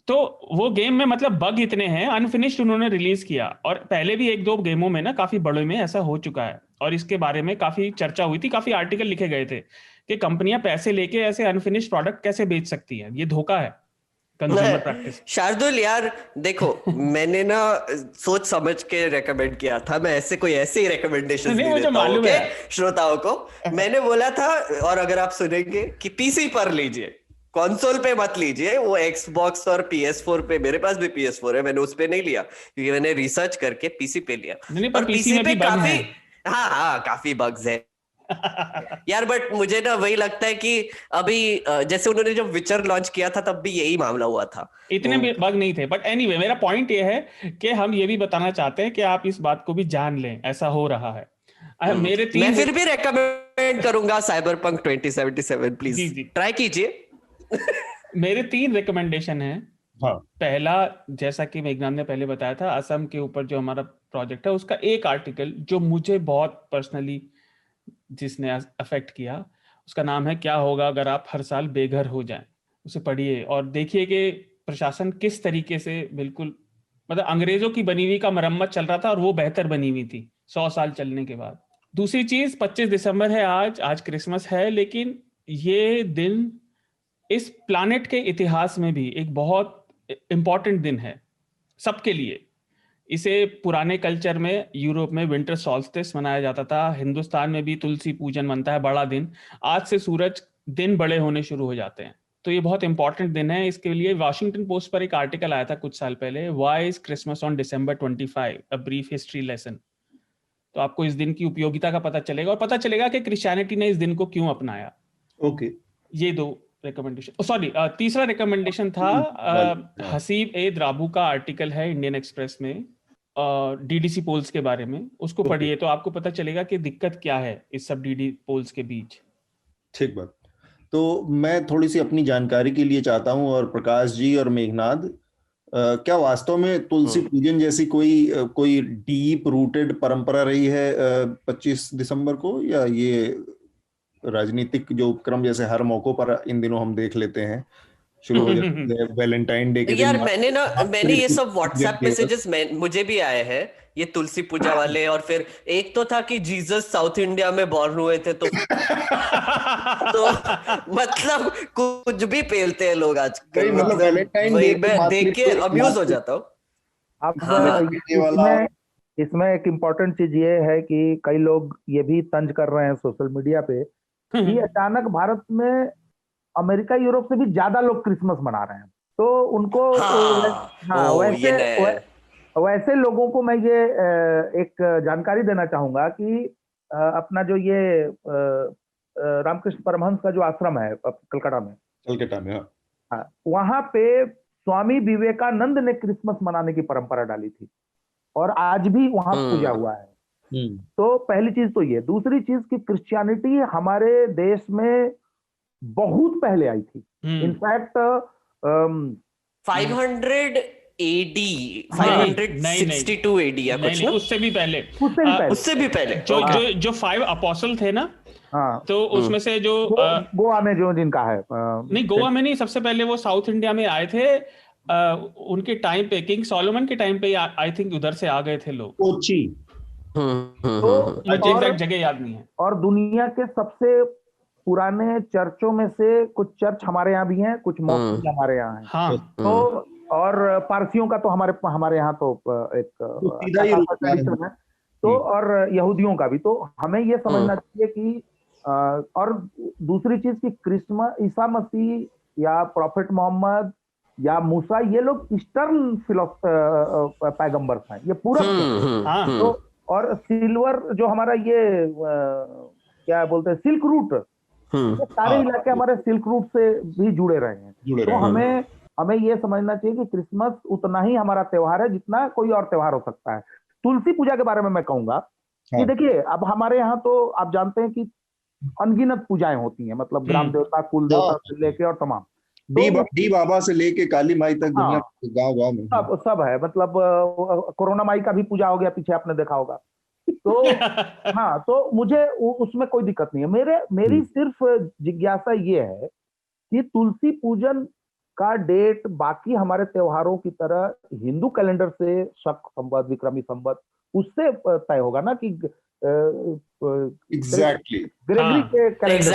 तो वो गेम में मतलब बग इतने हैं, अनफिनिश्ड उन्होंने रिलीज किया। और पहले भी 1-2 गेमों में ना, काफी बड़े में ऐसा हो चुका है, और इसके बारे में काफी चर्चा हुई थी, काफी आर्टिकल लिखे गए थे कि कंपनियां पैसे लेके ऐसे अनफिनिश्ड प्रोडक्ट कैसे बेच सकती हैं, ये धोखा है, कंज्यूमर प्रैक्टिस।
शार्दुल यार देखो, मैंने ना सोच समझ के रेकमेंड किया था, मैं ऐसे ही रिकमेंडेशन नहीं देता हूं श्रोताओं को। मैंने बोला था, और अगर आप सुनेंगे, कि पीसी पर लीजिए, कंसोल पे मत लीजिए। वो एक्सबॉक्स और PS4 पे, मेरे पास भी PS4 है, मैंने उस पे नहीं लिया क्योंकि मैंने रिसर्च करके पीसी पे लिया।
पर पीसी पे
काफी, हाँ काफी बग्स है यार। बट मुझे ना वही लगता है कि अभी जैसे उन्होंने जब विचर लॉन्च किया था तब भी यही मामला हुआ था,
इतने भी बग नहीं थे। बट एनीवे, मेरा पॉइंट ये है कि हम ये भी बताना चाहते हैं कि आप इस बात को भी जान लें, ऐसा हो रहा है।
मैं फिर भी रेकमेंड करूंगा साइबरपंक 2077, प्लीज ट्राई कीजिए।
मेरे 3 रिकमेंडेशन हैं।
हाँ।
पहला, जैसा कि मेघनाथ ने पहले बताया था, असम के ऊपर जो हमारा प्रोजेक्ट है, उसका एक आर्टिकल जो मुझे बहुत पर्सनली जिसने अफेक्ट किया, उसका नाम है क्या होगा अगर आप हर साल बेघर हो जाएं। उसे पढ़िए और देखिए कि प्रशासन किस तरीके से, बिल्कुल मतलब अंग्रेजों की बनी हुई का मरम्मत चल रहा था, और वो बेहतर बनी हुई थी 100 साल चलने के बाद। दूसरी चीज, 25 दिसंबर है आज क्रिसमस है, लेकिन ये दिन इस प्लानेट के इतिहास में भी एक बहुत इंपॉर्टेंट दिन है सबके लिए। इसे पुराने कल्चर में यूरोप में विंटर सॉल्स्टिस मनाया जाता था, हिंदुस्तान में भी तुलसी पूजन मनता है, बड़ा दिन। आज से सूरज दिन बड़े होने शुरू हो जाते हैं, तो ये बहुत इंपॉर्टेंट दिन है। इसके लिए वाशिंगटन पोस्ट पर एक आर्टिकल आया था कुछ साल पहले, why is Christmas on December 25, a brief history lesson. तो आपको इस दिन की उपयोगिता का पता चलेगा, और पता चलेगा कि क्रिश्चियनिटी ने इस दिन को क्यों अपनाया।
ओके।
ये 2 रिकमेंडेशन। सॉरी, तीसरा रिकमेंडेशन था हसीब ए द्राबू का आर्टिकल है इंडियन एक्सप्रेस में, डीडीसी पोल्स के बारे में। उसको पढ़िए तो आपको पता चलेगा कि दिक्कत क्या है इस सब डीडी पोल्स के बीच। ठीक
बात। तो मैं थोड़ी सी अपनी जानकारी के लिए चाहता हूं, और प्रकाश जी और मेघनाथ, क्या वास्तव में तुलसी पूजन जैसी कोई डीप रूटेड परंपरा रही है 25 दिसंबर को, या ये राजनीतिक जो उपक्रम जैसे हर मौकों पर इन दिनों हम देख लेते हैं, शुरू हो जाती है वैलेंटाइन डे के दिन।
यार मैंने ये सब व्हाट्सएप मैसेजेस मुझे भी आए हैं, ये तुलसी पूजा वाले, और फिर एक तो था कि जीसस साउथ इंडिया में बॉर्न हुए थे, तो मतलब कुछ भी पेलते हैं लोग आजकल।
मतलब वैलेंटाइन डे
देख के अम्यूज हो जाता हूँ।
अब इसमें एक इम्पोर्टेंट चीज ये है कि कई लोग ये भी तंज कर रहे हैं सोशल मीडिया पे कि अचानक भारत में अमेरिका यूरोप से भी ज्यादा लोग क्रिसमस मना रहे हैं, तो उनको वैसे लोगों को मैं ये एक जानकारी देना चाहूंगा कि अपना जो ये रामकृष्ण परमहंस का जो आश्रम है कलकत्ता में, हाँ, वहां पे स्वामी विवेकानंद ने क्रिसमस मनाने की परंपरा डाली थी और आज भी वहां पूजा हुआ है। तो पहली चीज तो ये, दूसरी चीज कि क्रिश्चियनिटी हमारे देश में बहुत पहले आई थी। इनफैक्ट
500 AD 562 AD या कुछ,
उससे भी पहले जो 5 अपोस्टल थे ना,
हाँ,
तो उसमें से जो
गोवा में जो जिनका है,
नहीं गोवा में नहीं, सबसे पहले वो साउथ इंडिया में आए थे। उनके टाइम पे किंग सोलोमन के टाइम पे आई थिंक उधर से आ गए थे लोग, कोची। तो मुझे एग्जैक्ट जगह याद नहीं है।
और दुनिया के सबसे पुराने चर्चों में से कुछ चर्च हमारे यहाँ भी हैं, कुछ मॉस्क हमारे यहाँ हैं।
हाँ।
तो और पारसियों का तो हमारे यहाँ तो एक ट्रेडिशन है, तो और यहूदियों का भी। तो हमें ये समझना चाहिए कि और दूसरी चीज कि क्रिसमस, ईसा मसीह या प्रॉफेट मोहम्मद या मूसा, ये लोग ईस्टर्न पैगंबर्स हैं, ये पूरा। तो और सिल्वर जो हमारा ये क्या बोलते हैं, सिल्क रूट, सारे इलाके हमारे सिल्क रूट से भी जुड़े रहे हैं। तो हमें ये समझना चाहिए कि क्रिसमस उतना ही हमारा त्योहार है जितना कोई और त्योहार हो सकता है। तुलसी पूजा के बारे में मैं कहूंगा कि देखिए, अब हमारे यहाँ तो आप जानते हैं कि अनगिनत पूजाएं होती हैं, मतलब ग्राम देवता, कुल देवता से लेके और तमाम
डी बाबा से लेके काली माई तक, दुनिया गांव में
सब है। मतलब कोरोना माई का भी पूजा हो गया पीछे, आपने देखा होगा। तो हाँ, तो मुझे उसमें कोई दिक्कत नहीं है। मेरी सिर्फ जिज्ञासा ये है कि तुलसी पूजन का डेट बाकी हमारे त्योहारों की तरह हिंदू कैलेंडर से शक संवत, विक्रमी संवत, उससे तय होगा ना कि
एग्जैक्टली
ग्रेगरी के कैलेंडर।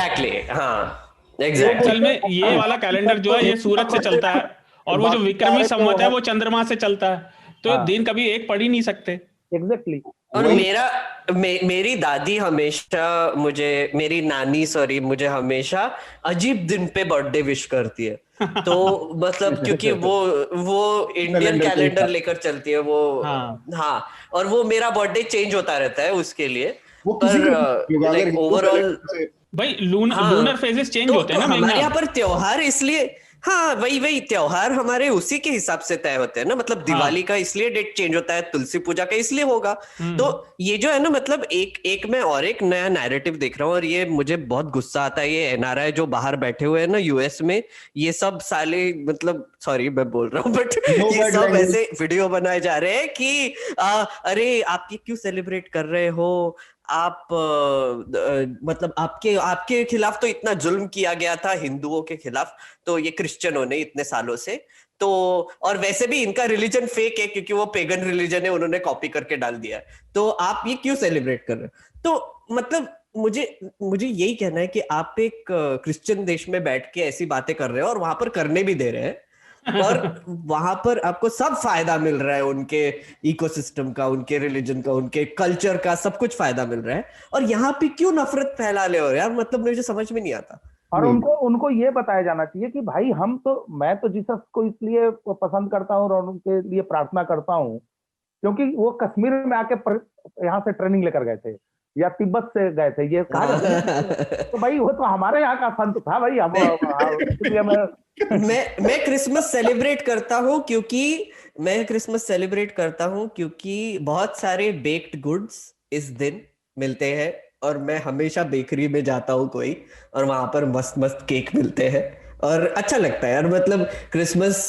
असल
में ये वाला कैलेंडर जो है ये सूरज से चलता है, और वो जो विक्रमी संवत है वो चंद्रमा से चलता है, तो दिन कभी एक पढ़ ही नहीं सकते।
एग्जैक्टली।
और मेरी दादी हमेशा मेरी नानी मुझे हमेशा अजीब दिन पे बर्थडे विश करती है। तो मतलब क्योंकि वो इंडियन कैलेंडर लेकर चलती है वो। हाँ, और वो मेरा बर्थडे चेंज होता रहता है उसके लिए, पर ओवरऑल
भाई लूनर फेजेस चेंज होते हैं ना
हमारे यहाँ पर त्योहार, इसलिए हाँ वही त्योहार हमारे उसी के हिसाब से तय होते हैं ना। मतलब दिवाली का इसलिए डेट चेंज होता है, तुलसी पूजा का इसलिए होगा। तो ये जो है ना, मतलब एक मैं और एक नया नैरेटिव देख रहा हूँ, और ये मुझे बहुत गुस्सा आता है। ये NRI जो बाहर बैठे हुए हैं ना US में, ये सब साले, मतलब सॉरी मैं बोल रहा हूँ, बट ये सब ऐसे वीडियो बनाए जा रहे हैं कि अरे आप ये क्यों सेलिब्रेट कर रहे हो, आप मतलब आपके खिलाफ तो इतना जुल्म किया गया था हिंदुओं के खिलाफ, तो ये क्रिश्चियनों ने इतने सालों से, तो और वैसे भी इनका रिलीजन फेक है क्योंकि वो पेगन रिलीजन है, उन्होंने कॉपी करके डाल दिया है, तो आप ये क्यों सेलिब्रेट कर रहे हो। तो मतलब मुझे यही कहना है कि आप एक क्रिश्चियन देश में बैठ के ऐसी बातें कर रहे हो और वहां पर करने भी दे रहे हैं, और वहां पर आपको सब फायदा मिल रहा है, उनके इकोसिस्टम का, उनके रिलीजन का, उनके कल्चर का, सब कुछ फायदा मिल रहा है, और यहाँ पे क्यों नफरत फैला ले हो यार, मतलब मुझे समझ में नहीं आता।
और उनको ये बताया जाना चाहिए कि भाई मैं तो जीसस को इसलिए पसंद करता हूँ और उनके लिए प्रार्थना करता हूँ क्योंकि वो कश्मीर में आके यहाँ से ट्रेनिंग लेकर गए थे या तिब्बत से गए थे, ये कहा तो भाई वो तो हमारे यहाँ का संत था भाई।
मैं क्रिसमस सेलिब्रेट करता हूँ क्योंकि बहुत सारे बेक्ड गुड्स इस दिन मिलते हैं, और मैं हमेशा बेकरी में जाता हूँ कोई, और वहां पर मस्त मस्त केक मिलते हैं और अच्छा लगता है यार। मतलब क्रिसमस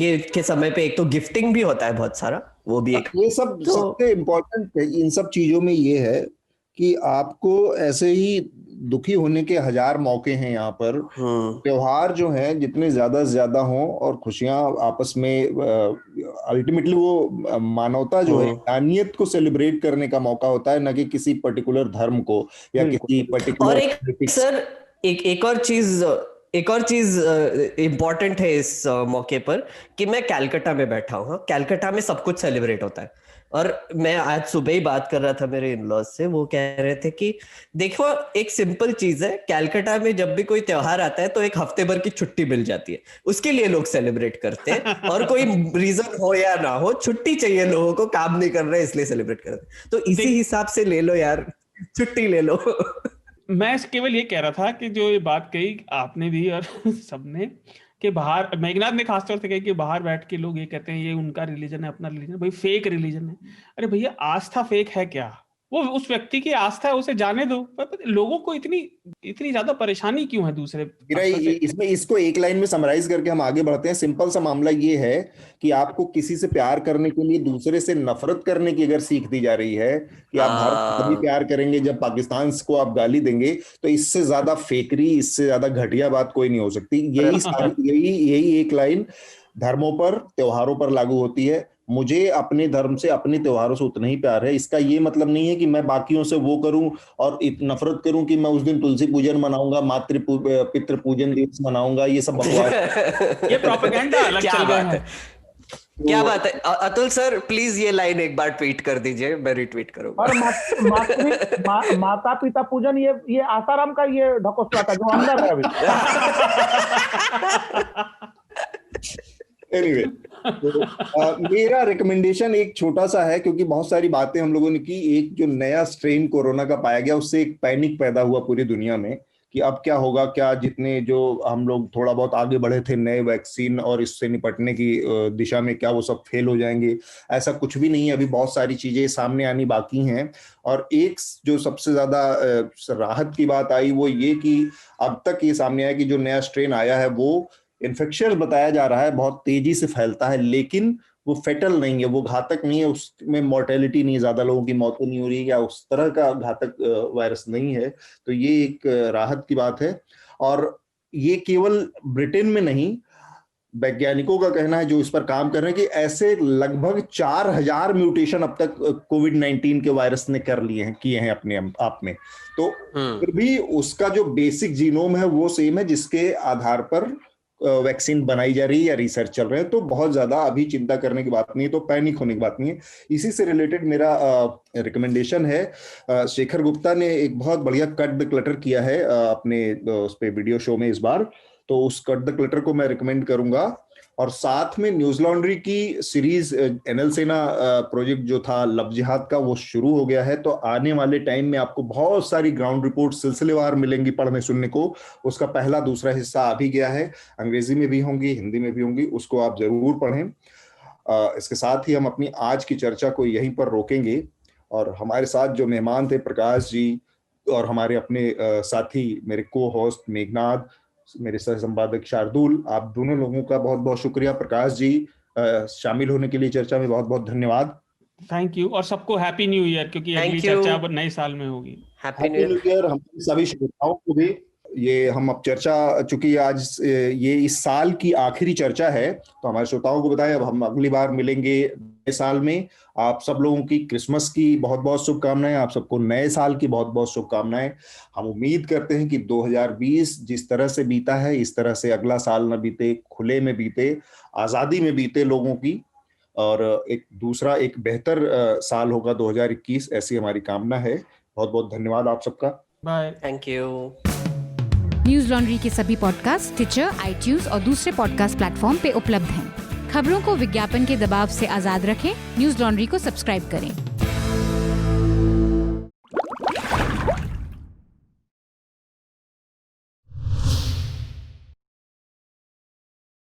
के समय पे एक तो गिफ्टिंग भी होता है बहुत सारा, वो भी एक
ये सब सबसे इम्पोर्टेंट इन सब चीजों में ये है कि आपको ऐसे ही दुखी होने के हजार मौके हैं यहाँ पर। त्योहार जो हैं जितने ज्यादा से ज्यादा हों और खुशियां आपस में, अल्टीमेटली वो मानवता जो है, इंसानियत को सेलिब्रेट करने का मौका होता है, न कि किसी पर्टिकुलर धर्म को या किसी पर्टिकुलर।
और सर एक और चीज इम्पोर्टेंट है इस मौके पर कि मैं कलकत्ता में बैठा हूँ। कलकत्ता में सब कुछ सेलिब्रेट होता है। और मैं आज सुबह ही बात कर रहा था मेरे इन-लॉज से, वो कह रहे थे कि देखो एक सिंपल चीज है, कलकत्ता में जब भी कोई त्योहार आता है तो एक हफ्ते भर की छुट्टी मिल जाती है, उसके लिए लोग सेलिब्रेट करते हैं। और कोई रीजन हो या ना हो, छुट्टी चाहिए लोगों को, काम नहीं कर रहे इसलिए सेलिब्रेट करते हैं। तो इसी हिसाब से ले लो यार, छुट्टी ले लो।
मैं केवल ये कह रहा था कि जो ये बात कही आपने भी और सबने, कि बाहर, मेघनाथ ने खासतौर से कहा कि बाहर बैठ के लोग ये कहते हैं ये उनका रिलीजन है, अपना रिलीजन, भाई फेक रिलीजन है। अरे भैया आस्था फेक है क्या? वो उस व्यक्ति की आस्था है, उसे जाने दो। लोगों को इतनी ज्यादा परेशानी क्यों है दूसरे?
इसमें इसको एक लाइन में समराइज करके हम आगे बढ़ते हैं। सिंपल सा मामला ये है कि आपको किसी से प्यार करने के लिए दूसरे से नफरत करने की अगर सीख दी जा रही है कि आप भारत से तभी प्यार करेंगे जब पाकिस्तान को आप गाली देंगे, तो इससे ज्यादा फेकरी, इससे ज्यादा घटिया बात कोई नहीं हो सकती। यही एक लाइन धर्मों पर, त्योहारों पर लागू होती है। मुझे अपने धर्म से, अपने त्योहारों से उतना ही प्यार है। इसका ये मतलब नहीं है कि मैं बाकियों से वो करूं और नफरत करूं कि मैं उस दिन तुलसी पूजन मनाऊंगा, पितृ पूजन दिवस मनाऊंगा। ये सब बकवास।
ये प्रोपेगेंडा अलग चल गया है।
क्या बात है अतुल सर, प्लीज ये लाइन एक बार ट्वीट कर दीजिए, मैं रिट्वीट करूंगा।
और माता पिता पूजन, ये आसाराम का ये ढकोसला था जो अंदर है अभी।
Anyway, तो मेरा रिकमेंडेशन एक छोटा सा है, क्योंकि बहुत सारी बातें हम लोगों ने की। एक जो नया स्ट्रेन कोरोना का पाया गया, उससे एक पैनिक पैदा हुआ पूरी दुनिया में कि अब क्या होगा, क्या जितने जो हम लोग थोड़ा बहुत आगे बढ़े थे नए वैक्सीन और इससे निपटने की दिशा में, क्या वो सब फेल हो जाएंगे? ऐसा कुछ भी नहीं है, अभी बहुत सारी चीजें सामने आनी बाकी हैं। और एक जो सबसे ज्यादा राहत की बात आई वो ये कि अब तक ये सामने आया कि जो नया स्ट्रेन आया है वो इन्फेक्शियस बताया जा रहा है, बहुत तेजी से फैलता है, लेकिन वो फेटल नहीं है, वो घातक नहीं है, उसमें मोर्टेलिटी नहीं, ज्यादा लोगों की मौतें नहीं हो रही, या उस तरह का घातक वायरस नहीं है। तो ये एक राहत की बात है। और ये केवल ब्रिटेन में नहीं, वैज्ञानिकों का कहना है जो इस पर काम कर रहे हैं कि ऐसे लगभग 4000 म्यूटेशन अब तक कोविड-19 के वायरस ने किए हैं अपने आप में। तो फिर भी उसका जो बेसिक जीनोम है वो सेम है, जिसके आधार पर वैक्सीन बनाई जा रही है या रिसर्च चल रहे हैं। तो बहुत ज्यादा अभी चिंता करने की बात नहीं है, तो पैनिक होने की बात नहीं है। इसी से रिलेटेड मेरा रिकमेंडेशन है, शेखर गुप्ता ने एक बहुत बढ़िया कट द क्लटर किया है अपने उस पे वीडियो शो में इस बार, तो उस कट द क्लटर को मैं रिकमेंड करूंगा। और साथ में न्यूज लॉन्ड्री की सीरीज एनएल सेना प्रोजेक्ट जो था लव जिहाद का, वो शुरू हो गया है। तो आने वाले टाइम में आपको बहुत सारी ग्राउंड रिपोर्ट सिलसिलेवार मिलेंगी पढ़ने सुनने को। उसका पहला दूसरा हिस्सा आ भी गया है, अंग्रेजी में भी होंगी, हिंदी में भी होंगी, उसको आप जरूर पढ़ें। इसके साथ ही हम अपनी आज की चर्चा को यहीं पर रोकेंगे। और हमारे साथ जो मेहमान थे, प्रकाश जी और हमारे अपने साथी मेरे को होस्ट मेघनाथ, मेरे सह संपादक शार्दुल, आप दोनों लोगों का बहुत बहुत शुक्रिया। प्रकाश जी शामिल होने के लिए चर्चा में बहुत बहुत धन्यवाद।
Thank you. और सबको हैप्पी न्यू ईयर, क्योंकि अगली चर्चा अब नए साल में होगी।
हैप्पी न्यू
ईयर हम सभी श्रोताओं को भी। ये हम अब चर्चा, चूंकि आज ये इस साल की आखिरी चर्चा है, तो हमारे श्रोताओं को बताएं अब हम अगली बार मिलेंगे नए साल में। आप सब लोगों की क्रिसमस की बहुत बहुत शुभकामनाएं, आप सबको नए साल की बहुत बहुत शुभकामनाएं। हम उम्मीद करते हैं कि 2020 जिस तरह से बीता है, इस तरह से अगला साल न बीते, खुले में बीते, आजादी में बीते लोगों की, और एक बेहतर साल होगा 2021, ऐसी हमारी कामना है। बहुत बहुत धन्यवाद आप सबका।
Bye.
Thank you.
News laundry के सभी पॉडकास्ट टिचर, आईट्यूज और दूसरे पॉडकास्ट प्लेटफॉर्म पे उपलब्ध हैं। खबरों को विज्ञापन के दबाव से आजाद रखें, न्यूज लॉन्ड्री को सब्सक्राइब करें।